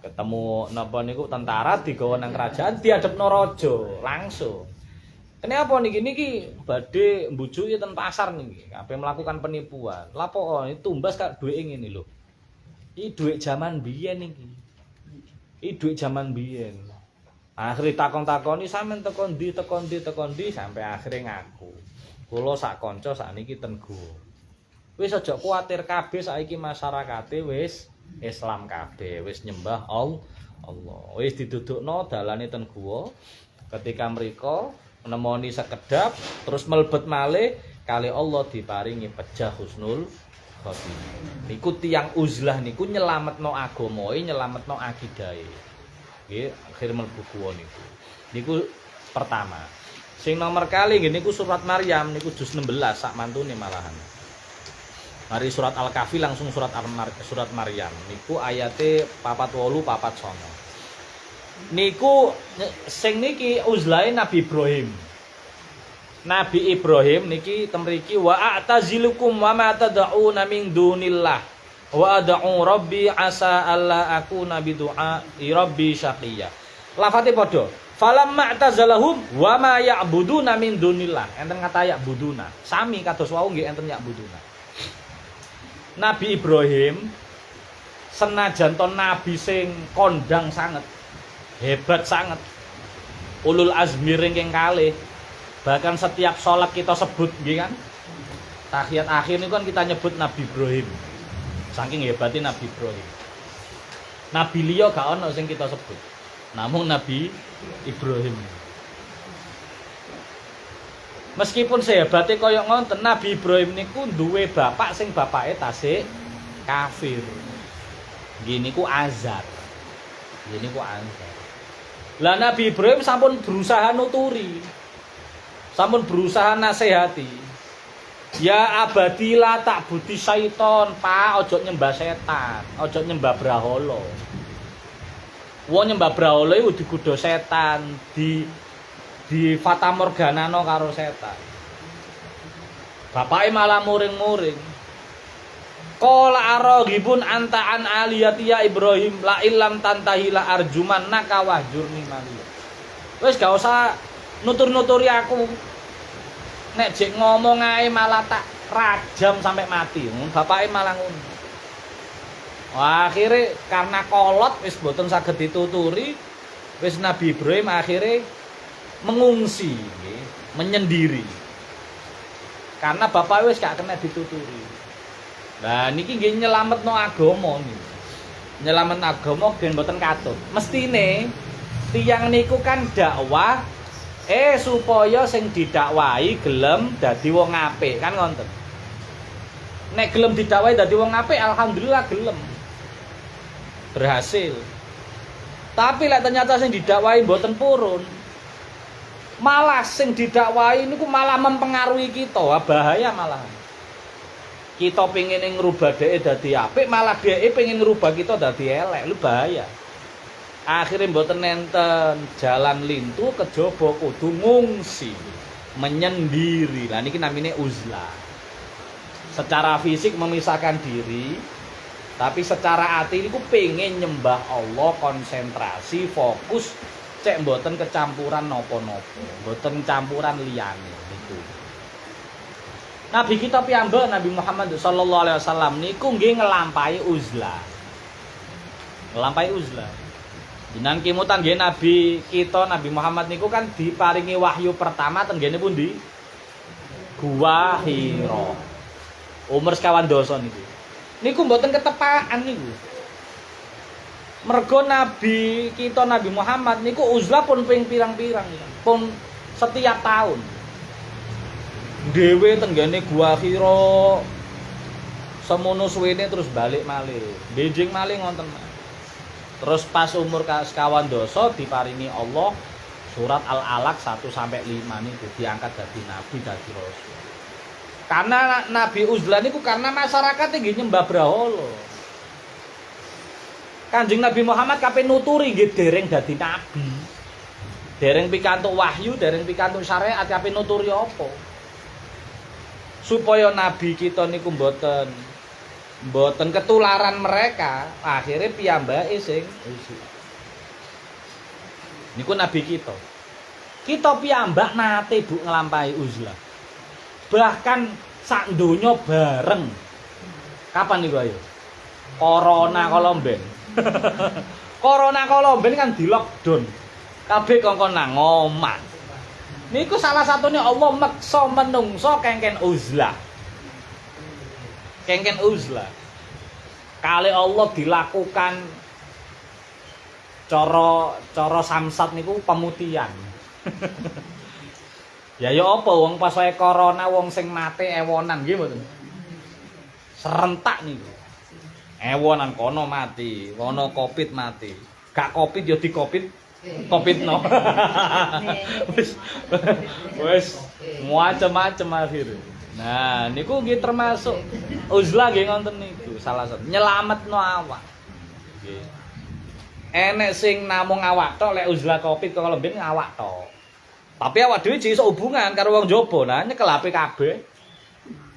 Ketemu napa niku tentara digawa nang kerajaan diadepno raja langsung. Kenapa niki badhe mbujuki ten pasar niki, kabeh melakukan penipuan. Lapo tumbas kak dhuwit ngene lho. Iki dhuwit jaman biyen iki. Iki dhuwit jaman biyen. Akhire takon-takoni sampean teko ndi sampai akhire ngaku. Kula sak kanca sakniki ten guwa. Wis aja kuwatir kabeh saiki masyarakate wis Islam kabeh, wis nyembah Allah. Wis didudukno dalane ten guwa. Ketika mriko nemoni sekedap terus melebet malih kali Allah diparingi pejah husnul khotimah. Niku tiyang uzlah niku nyelametno agamae, nyelametno akidahe. Nggih, akhir mlebu guwa niku. Niku pertama. Sing nomor kali nggih niku surat Maryam niku juz 16 sak mantune malahan. Mari surat Al-Kahfi langsung surat Maryam niku ayate 48 49. Niku sing niki uzlahe Nabi Ibrahim. Nabi Ibrahim niki temriki wa a'tazilukum wa ma tad'una min dunillah wa ad'u rabbi asa alla akuna bi du'a rabbi syaqiyya. Lafate padha. Falamma i'tazalahum wa ma ya'buduna min dunillah. Enten kata ya'buduna. Sami kados wau nggih enten ya'buduna. Nabi Ibrahim senajan to nabi sing kondang sanget, hebat sanget, ulul azmi ringking kalih. Bahkan setiap sholat kita sebut nggih kan. Tahiyat akhir niku kan kita nyebut Nabi Ibrahim. Saking hebatnya Nabi Ibrahim. Nabi liya gak ono sing kita sebut. Namung Nabi Ibrahim. Meskipun sehebatnya kaya ngonten, Nabi Ibrahim niku duwe bapak sing bapake tasik kafir. Nggih niku Azar. Nggih niku Azar. Lah Nabi Ibrahim sampun berusaha nuturi. Sampun berusaha nasihati. Ya abadila tak budi syaiton, Pak, ojo nyembah setan, ojo nyembah brahala. Wong nyembah brahala iku digodha setan, di fata morganano karo setan. Bapake malah muring-muring. Qala araghibun anta an aliyati ya Ibrahim la illam tantahi la arjuman naka wahjurni maliya. Wis gak usah nutur-nuturi aku. Nek jek ngomong ae malah tak rajam sampai mati. Bapake malah ngono. Wah, akhire karena kolot wis boten saged dituturi, wis Nabi Ibrahim akhire mengungsi, menyendiri. Karena bapak wis gak kena dituturi. Nah niki nggih nyelametno agama niku. Nyelametno agama gen mboten katut. Mestine tiyang niku kan dakwah supaya sing didakwahi gelem dadi wong apik, kan ngoten. Nek gelem didakwahi dadi wong apik alhamdulillah gelem. Berhasil. Tapi lek ternyata sing didakwahi mboten purun, malah sing didakwahi niku malah mempengaruhi kita, bahaya malah. Kita pengen ngrubah dhek dadi apik, malah dhek pengen ngrubah kita dadi elek, lu bahaya. Akhirnya mboten nenten jalan lintu kejaba kudu ngungsi, menyendiri. Lah niki namine uzlah. Secara fisik memisahkan diri, tapi secara hati niku pengen nyembah Allah, konsentrasi, fokus. Cek mboten kecampuran napa-napa, mboten campuran liyane niku. Nabi kita piyambak Nabi Muhammad sallallahu alaihi wasallam niku nggih ngelampahi uzlah. Ngelampahi uzlah. Jenengan kimutan nggih Nabi kita Nabi Muhammad niku kan diparingi wahyu pertama ten nggene pundi? Gua Hira. Umur sekawan dosa niku. Niku mboten ketepaan niku. Mergo Nabi kita Nabi Muhammad niku uzlah pun ping pirang-pirang pun setiap tahun. Dewe tenggane Gua Hira semono suwene terus balik malih. Benjing malih ngonten. Terus pas umur sekawan dosa diparingi Allah surat Al-Alaq 1 sampai 5 niku diangkat dadi nabi dadi rasul. Karena Nabi uzlah niku karena masyarakat nggih nyembah brahala. Kanjeng Nabi Muhammad kape nuturi nggih dereng dadi nabi. Dereng pikantuk wahyu, dereng pikantuk syariat kape nuturi apa? Supaya nabi kita niku mboten ketularan mereka, akhirnya piyambake sing niku nabi kita. Kita piyambak nate Bu nglampahi uzlah. Bahkan sak donya bareng. Kapan niku ayo? Corona kolomben. Corona kolomben kan di lockdown. Kabeh kongkon nang omah. Niku salah satunya Allah meksa menungso kengken uzlah. Kengken uzlah. Kali Allah dilakukan cara samsat niku pemutihan. Ya apa wong pas wae corona wong sing mate ewonan nggih mboten. Serentak niku. Ewonan kono mati, kono Covid mati. Gak Covid ya di Covid no. Wes macam-macam akhir. Nah, niku nggih termasuk uzlah nggih ngoten niku, salah satu nyelametno awak. Nggih. Enek sing namung awak tok lek uzlah Covid kok lembing awak tok. Tapi awak dhewe iso hubungan karo wong jaba, nah nyekel HP kabeh.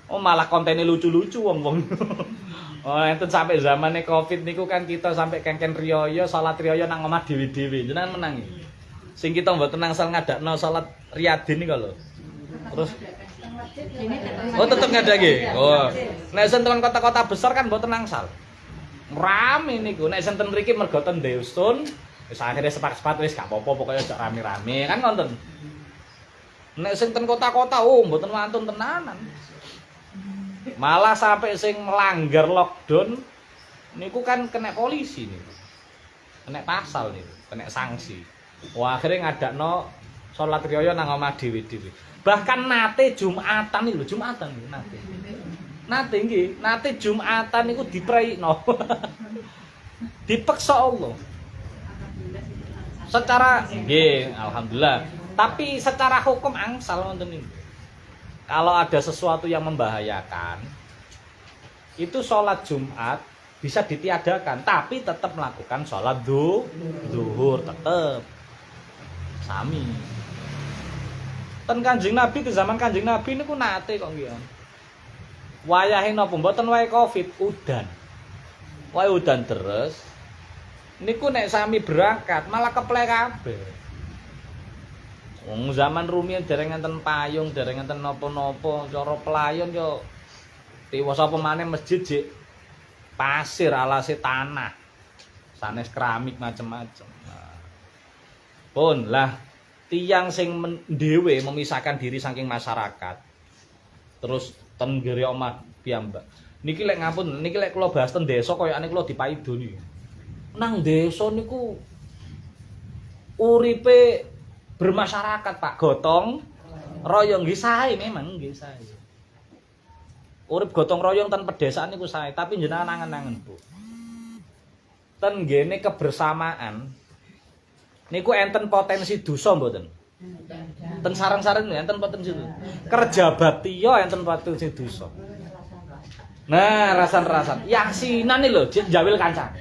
Oh malah kontene lucu-lucu wong-wong. Oh enten sampai zamane Covid niku kan kita sampai kengken riyaya salat riyaya nang omah dhewe-dhewe. Jenengan menang iki. Sing kita mboten nangsal ngadakno salat riyadin niku lho. Terus oh tetep ngadake. Oh. Nek senten kota-kota besar kan mboten nangsal. Rame niku. Nek senten mriki mergo ten Deusun, wis akhire sepak-sepat wis gak apa-apa pokoke aja rame-rame kan ngoten. Nek senten kota-kota oh mboten wantun tenanan. Malah sampai sing melanggar lockdown niku kan kena polisi niku. Kena pasal niku, kena sanksi. Wah, akhirnya ngadakno salat riyaya nang omah dhewe-dhewe. Bahkan nate Jumatan niku, Jumatan niku nate. Nate nggih, nate Jumatan niku dipreikno. Dipeksa Allah. Secara nggih, alhamdulillah. Tapi secara hukum angsal wonten niku. Kalau ada sesuatu yang membahayakan, itu sholat Jumat bisa ditiadakan, tapi tetap melakukan sholat zuhur tetap sami. Ten Kanjeng Nabi di zaman Kanjeng Nabi niku nate kok nggih. Wayahe napa mboten wae Covid udan. Wae udan terus. Niku nek sami berangkat malah keplek kabeh. Wong zaman rumiyin dereng enten payung, dereng enten napa-napa, cara pelayon yo tiwas apa maneh masjid jek pasir alase tanah. Sanes keramik macam-macam. Nah. Pun lah tiyang sing dhewe memisahkan diri saking masyarakat. Terus ten nggere omah piyambak. Niki lek ngampun, niki lek kula bahas ten desa koyokane kula dipaido niki. Nang desa niku uripe bermasyarakat Pak, gotong royong nggih sae memang nggih sae. Urip gotong royong ten pedesaan niku sae, tapi jenengan angen-angen Bu. Ten ngene kebersamaan niku enten potensi dosa mboten? Ten sarang-sarang enten potensi dosa. Kerja bakti yo enten potensi dosa. Nah, rasan-rasan. Yasinan iki lho, jawil kanca.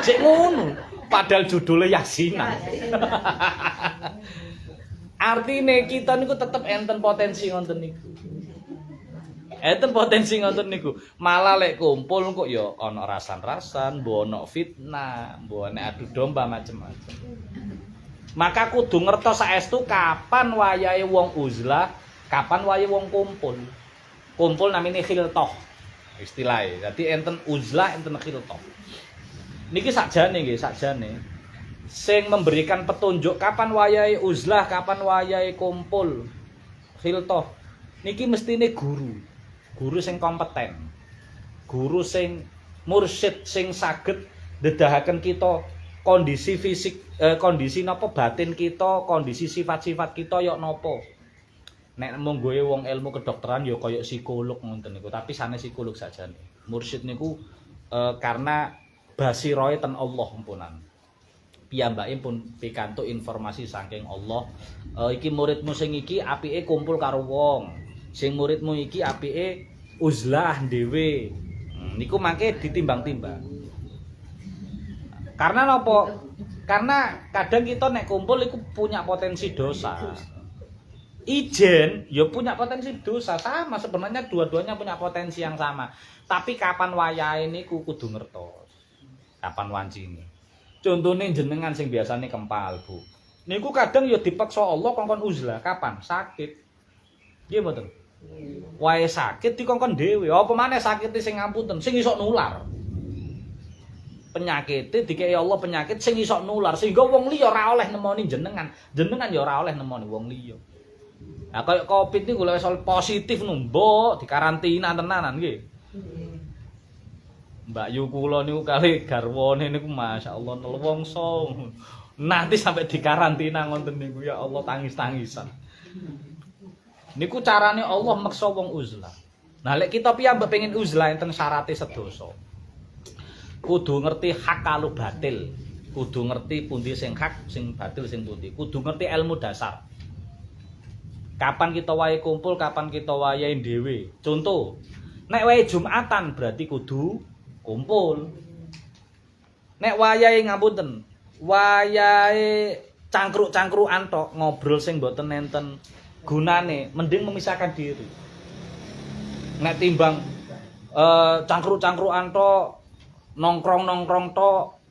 Cek ngono. Padahal judulnya Yasinan. Artine kita niku tetep enten potensi ngoten niku. Enten potensi ngoten niku. Malah lek kumpul kok ya ana rasan-rasan, mbok ana fitnah, mbok ana adu domba macam-macam. Maka kudu ngertos saestu kapan wayahe wong uzlah, kapan wayahe wong kumpul. Kumpul namine khiltoh istilahnya. Dadi enten uzlah, enten khiltoh. Niki sakjane nggih, sakjane. Sing memberikan petunjuk kapan wayahe uzlah, kapan wayahe kumpul. Khiltoh. Niki mestine guru. Guru sing kompeten. Guru sing mursyid sing saged ndedahaken kita kondisi fisik, kondisi napa batin kita, kondisi sifat-sifat kita ya napa. Nek mung goe wong ilmu kedokteran ya kaya psikolog ngoten niku, tapi sanes psikolog sajane. Mursyid niku karena basiroe ten Allah empunan. Piyambake pun pikantuk informasi saking Allah. Iki muridmu sing iki apike kumpul karo wong. Sing muridmu iki apike uzlah dhewe. Niku mangke ditimbang-timbang. Karena napa? Karena kadang kita nek kumpul iku punya potensi dosa. Ijen ya punya potensi dosa sama, sebenarnya dua-duanya punya potensi yang sama. Tapi kapan wayahe niku kudu ngertos. Kapan wancine. Contone jenengan sing biasane kempal, Bu. Niku kadang ya dipaksa Allah kongkon uzlah. Kapan? Sakit. Nggih mboten? Wae sakit dikongkon dhewe. Apa maneh sakit sing ngapunten, sing iso nular. Penyakit dikei Allah penyakit sing iso nular sehingga wong liya ora oleh nemoni jenengan. Jenengan ya ora oleh nemoni wong liya. Nah, kaya Covid niku lek soal positif mbok dikarantina tenanan nggih. Mbak Yu kula niku kali garwane niku masyaallah nelwongso. Nanti sampai dikarantina ngoten niku ya Allah tangis-tangisan. Niku carane Allah meksa wong uzlah. Nah lek kita piyambak pengen uzlah enten syarate sedoso. Kudu ngerti hak karo batil. Kudu ngerti pundi sing hak, sing batil sing pundi. Kudu ngerti ilmu dasar. Kapan kita wae kumpul, kapan kita wae dhewe. Contoh, nek wae Jumatan berarti kudu kumpul. Nek wayahe ngapunten, wayahe cangkruk-cangkrukan tok ngobrol sing mboten enten gunane, mending memisahkan diri. Nek timbang cangkruk-cangkrukan tok nongkrong-nongkrong tok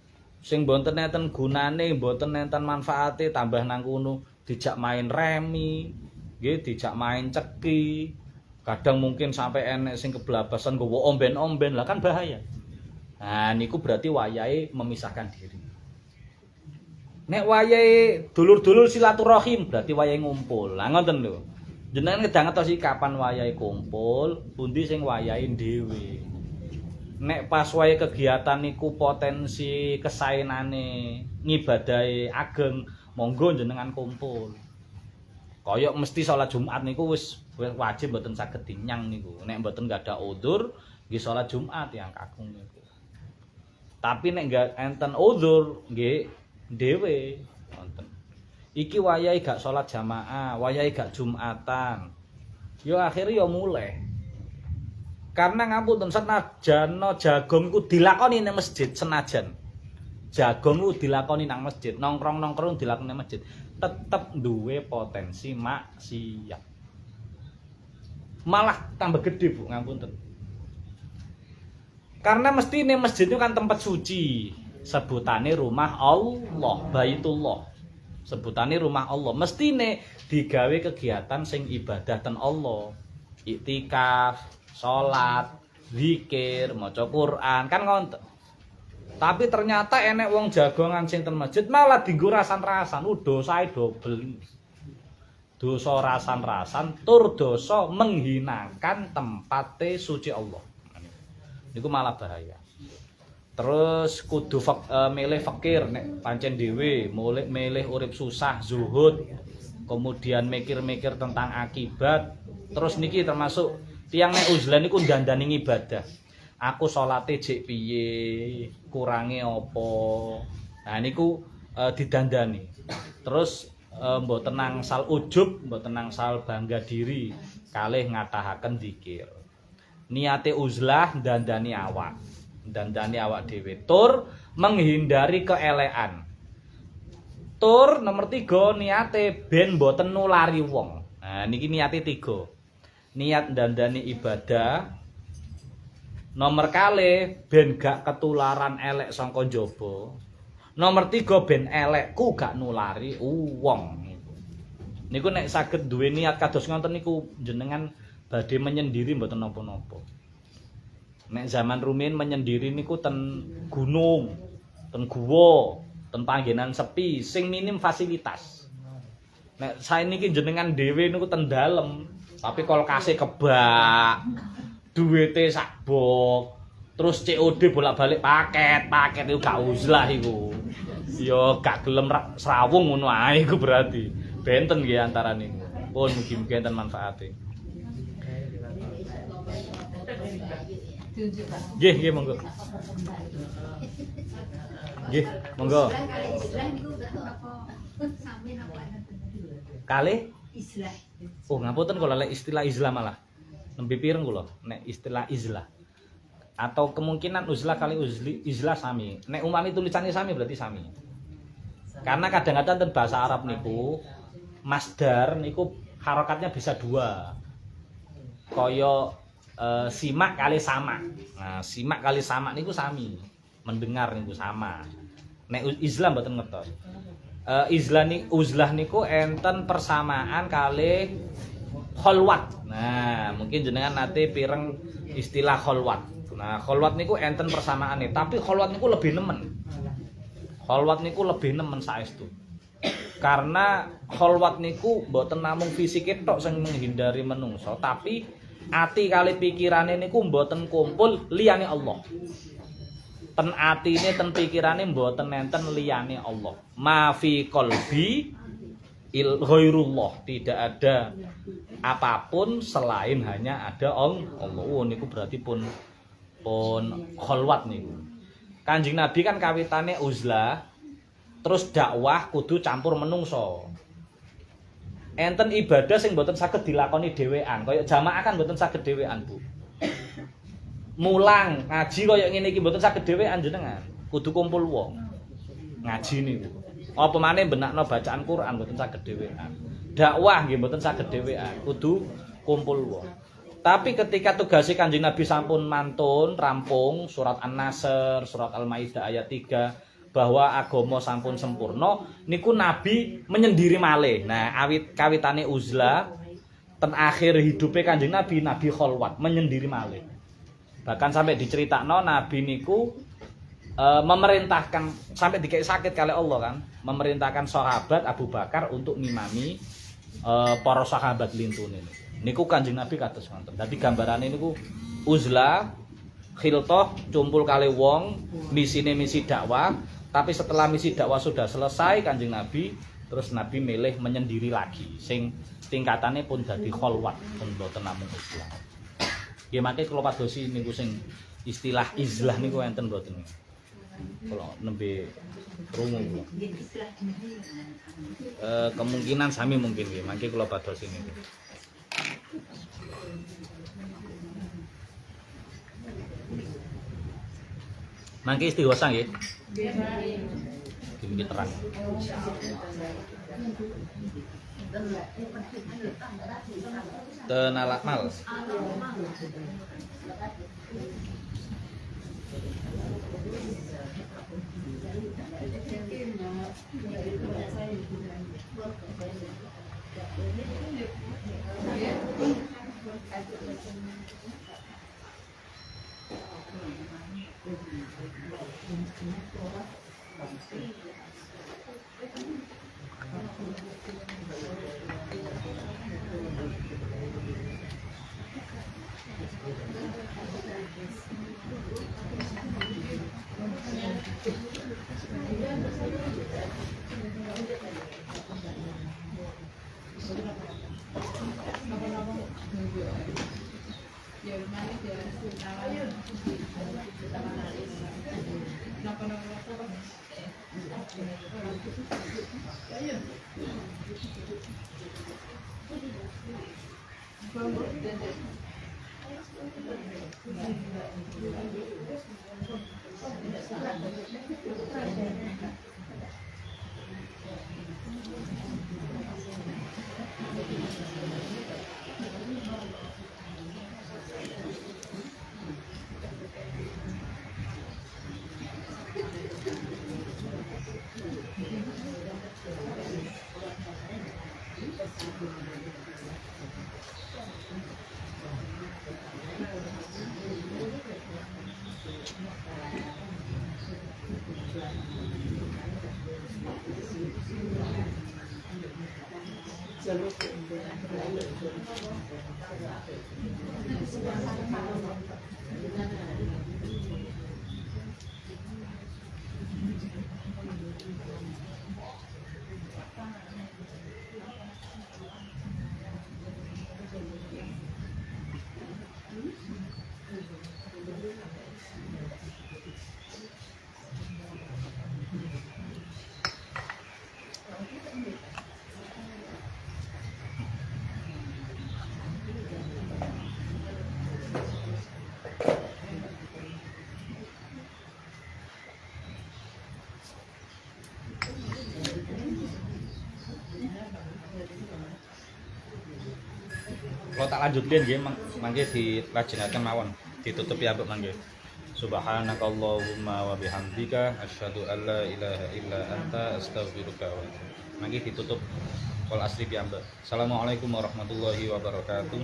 sing mboten enten gunane, mboten enten manfaate, tambah nang kono dijak main remi, nggih dijak main ceki. Kadang mungkin sampai enek sing keblabasan nggowo omben-omben, lah kan bahaya. Nah niku berarti wayahe memisahkan diri. Nek wayahe dulur-dulur silaturahim berarti wayahe ngumpul. Lah ngoten lho. Jenengan kedang ngertos iki kapan wayahe kumpul, pundi sing wayahe dhewe. Nek pas wae kegiatan niku potensi kesaenane ngibadahe ageng, monggo jenengan kumpul. Kaya mesti salat Jumat niku wis wajib mboten saged dinyang niku. Nek mboten gadah udzur, nggih salat Jumat yang kakung niku. Tapi nek enggak enten udzur, nggih dhewe wonten. Iki wayahe gak salat jamaah, wayahe gak Jumatan. Yo akhire yo mulai. Karena ngapunten senajan jagung iku dilakoni nang masjid senajan. Jagung iku dilakoni nang masjid, nongkrong-nongkrong dilakoni nang masjid, tetep duwe potensi maksiat. Malah tambah gede, Bu, ngapunten. Karena mesti ning masjid itu kan tempat suci. Sebutane rumah Allah, Baitullah. Sebutane rumah Allah. Mestine digawe kegiatan sing ibadah ten Allah. Iktikaf, salat, zikir, maca Quran, kan ngoten. Tapi ternyata enek wong jagongan sing ten masjid malah dienggo rasan-rasan, dosae dobel. Dosa rasan-rasan, tur dosa menghinakan tempate suci Allah. Niku malah bahaya. Terus kudu milih fakir nek pancen dhewe, milih urip susah, zuhud, kemudian mikir-mikir tentang akibat. Terus niki termasuk tiyang nek uzlah niku dandani ibadah. Aku salate jek piye, kurange apa. Nah niku didandani. Terus mboten nangsal ujub, mboten nangsal bangga diri, kalih ngatahaken zikir. Niate uzlah dandani awak. Dandani awak dhewe. Tur menghindari keelekan. Tur nomor 3 niate ben mboten nulari wong. Nah niki niate 3. Niat dandani ibadah. Nomor kali ben gak ketularan elek saka njaba. Nomor 3 ben elekku gak nulari wong. Niku nek saged duwe niat kados ngoten niku jenengan badhe menyendiri mboten napa-napa. Nek zaman rumiyin menyendiri niku ten gunung, ten guwa, ten panggenan sepi sing minim fasilitas. Nek saeniki jenengan dhewe niku ten dalem, tapi kulkase kebak, duwite sak bok, terus COD bolak-balik paket iku gak uzlah iku. Ya gak gelem srawung ngono ae iku berarti. Benten nggih antarane. Pun mugi-mugi enten manfaate. Nggih, monggo. Nggih, monggo. Kalih Islah. Oh, ngapunten kula lek istilah Islam malah. Nembe pireng kula nek istilah Islah. Atau kemungkinan uzlah kali izlah sami. Nek umami tulisannya sami berarti sami. Karena kadang-kadang ten bahasa Arab niku masdar niku harokatnya bisa dua. Koyo simak kali sama. Nah, simak kali sama niku sami. Mendengar niku sama. Nek izlah mboten ngertos. Uzlah niku enten persamaan kali kholwat. Nah, mungkin jenengan nate pireng istilah kholwat. Nah, kholwat niku enten persamaane, tapi kholwat niku lebih nemen. Kholwat niku lebih nemen saestu. Karena kholwat niku mboten namung fisike tok sing menghindari menungso, tapi ati kali pikirane niku mboten kumpul liyane Allah. Ten atine ten pikirane mboten enten liyane Allah. Ma fi qalbi ghairullah, tidak ada apapun selain hanya ada Allah. Oh niku berarti pun kholwat niku. Kanjeng Nabi kan kawitane uzlah, terus dakwah kudu campur menungso. Enten ibadah sing mboten saged dilakoni dhewean, kaya jamaah kan mboten saged dhewean, Bu. Mulang ngaji kaya ngene iki mboten saged dhewean jenengan, kudu kumpul wong. Ngaji niku. Apa maneh benakno bacaan Quran mboten saged dhewean. Dakwah nggih mboten saged dhewean, kudu kumpul wong. Tapi ketika tugasnya Kanjeng Nabi sampun mantun rampung surat An-Nasr, surat Al-Maidah ayat 3 bahwa agama sampun sempurna, niku Nabi menyendiri malih. Nah, kawitane uzlah ten akhir hidupe Kanjeng Nabi kholwat, menyendiri malih. Bahkan sampai diceritakno Nabi niku memerintahkan sampai dikei sakit kali Allah kan, memerintahkan sahabat Abu Bakar untuk ngimami para sahabat lintune niku Kanjeng Nabi kados ngoten. Dadi gambarane niku uzlah khiltoh cumpul kali wong misine misi dakwah, tapi setelah misi dakwah sudah selesai Kanjeng Nabi terus Nabi milih menyendiri lagi sing tingkatannya pun dadi kholwat pun mboten namung uzlah. Nggih mangke kula padosi niku sing istilah izlah niku enten mboten. Kalau nembe krungu kula. Kemungkinan sami mungkin nggih mangke kula padosi niku. Mangke istighosa nggih. Nggih terang. Tenalak mal. Kalau tak lanjutkan nggih mangke dilajengaken mawon, ditutup ya mbok mangke. Subhanakallahumma wa bihamdika asyhadu an la ilaha illa anta astaghfiruka wa atubu ilaik. Mangke ditutup kol asli piyambak. Assalamualaikum warahmatullahi wabarakatuh.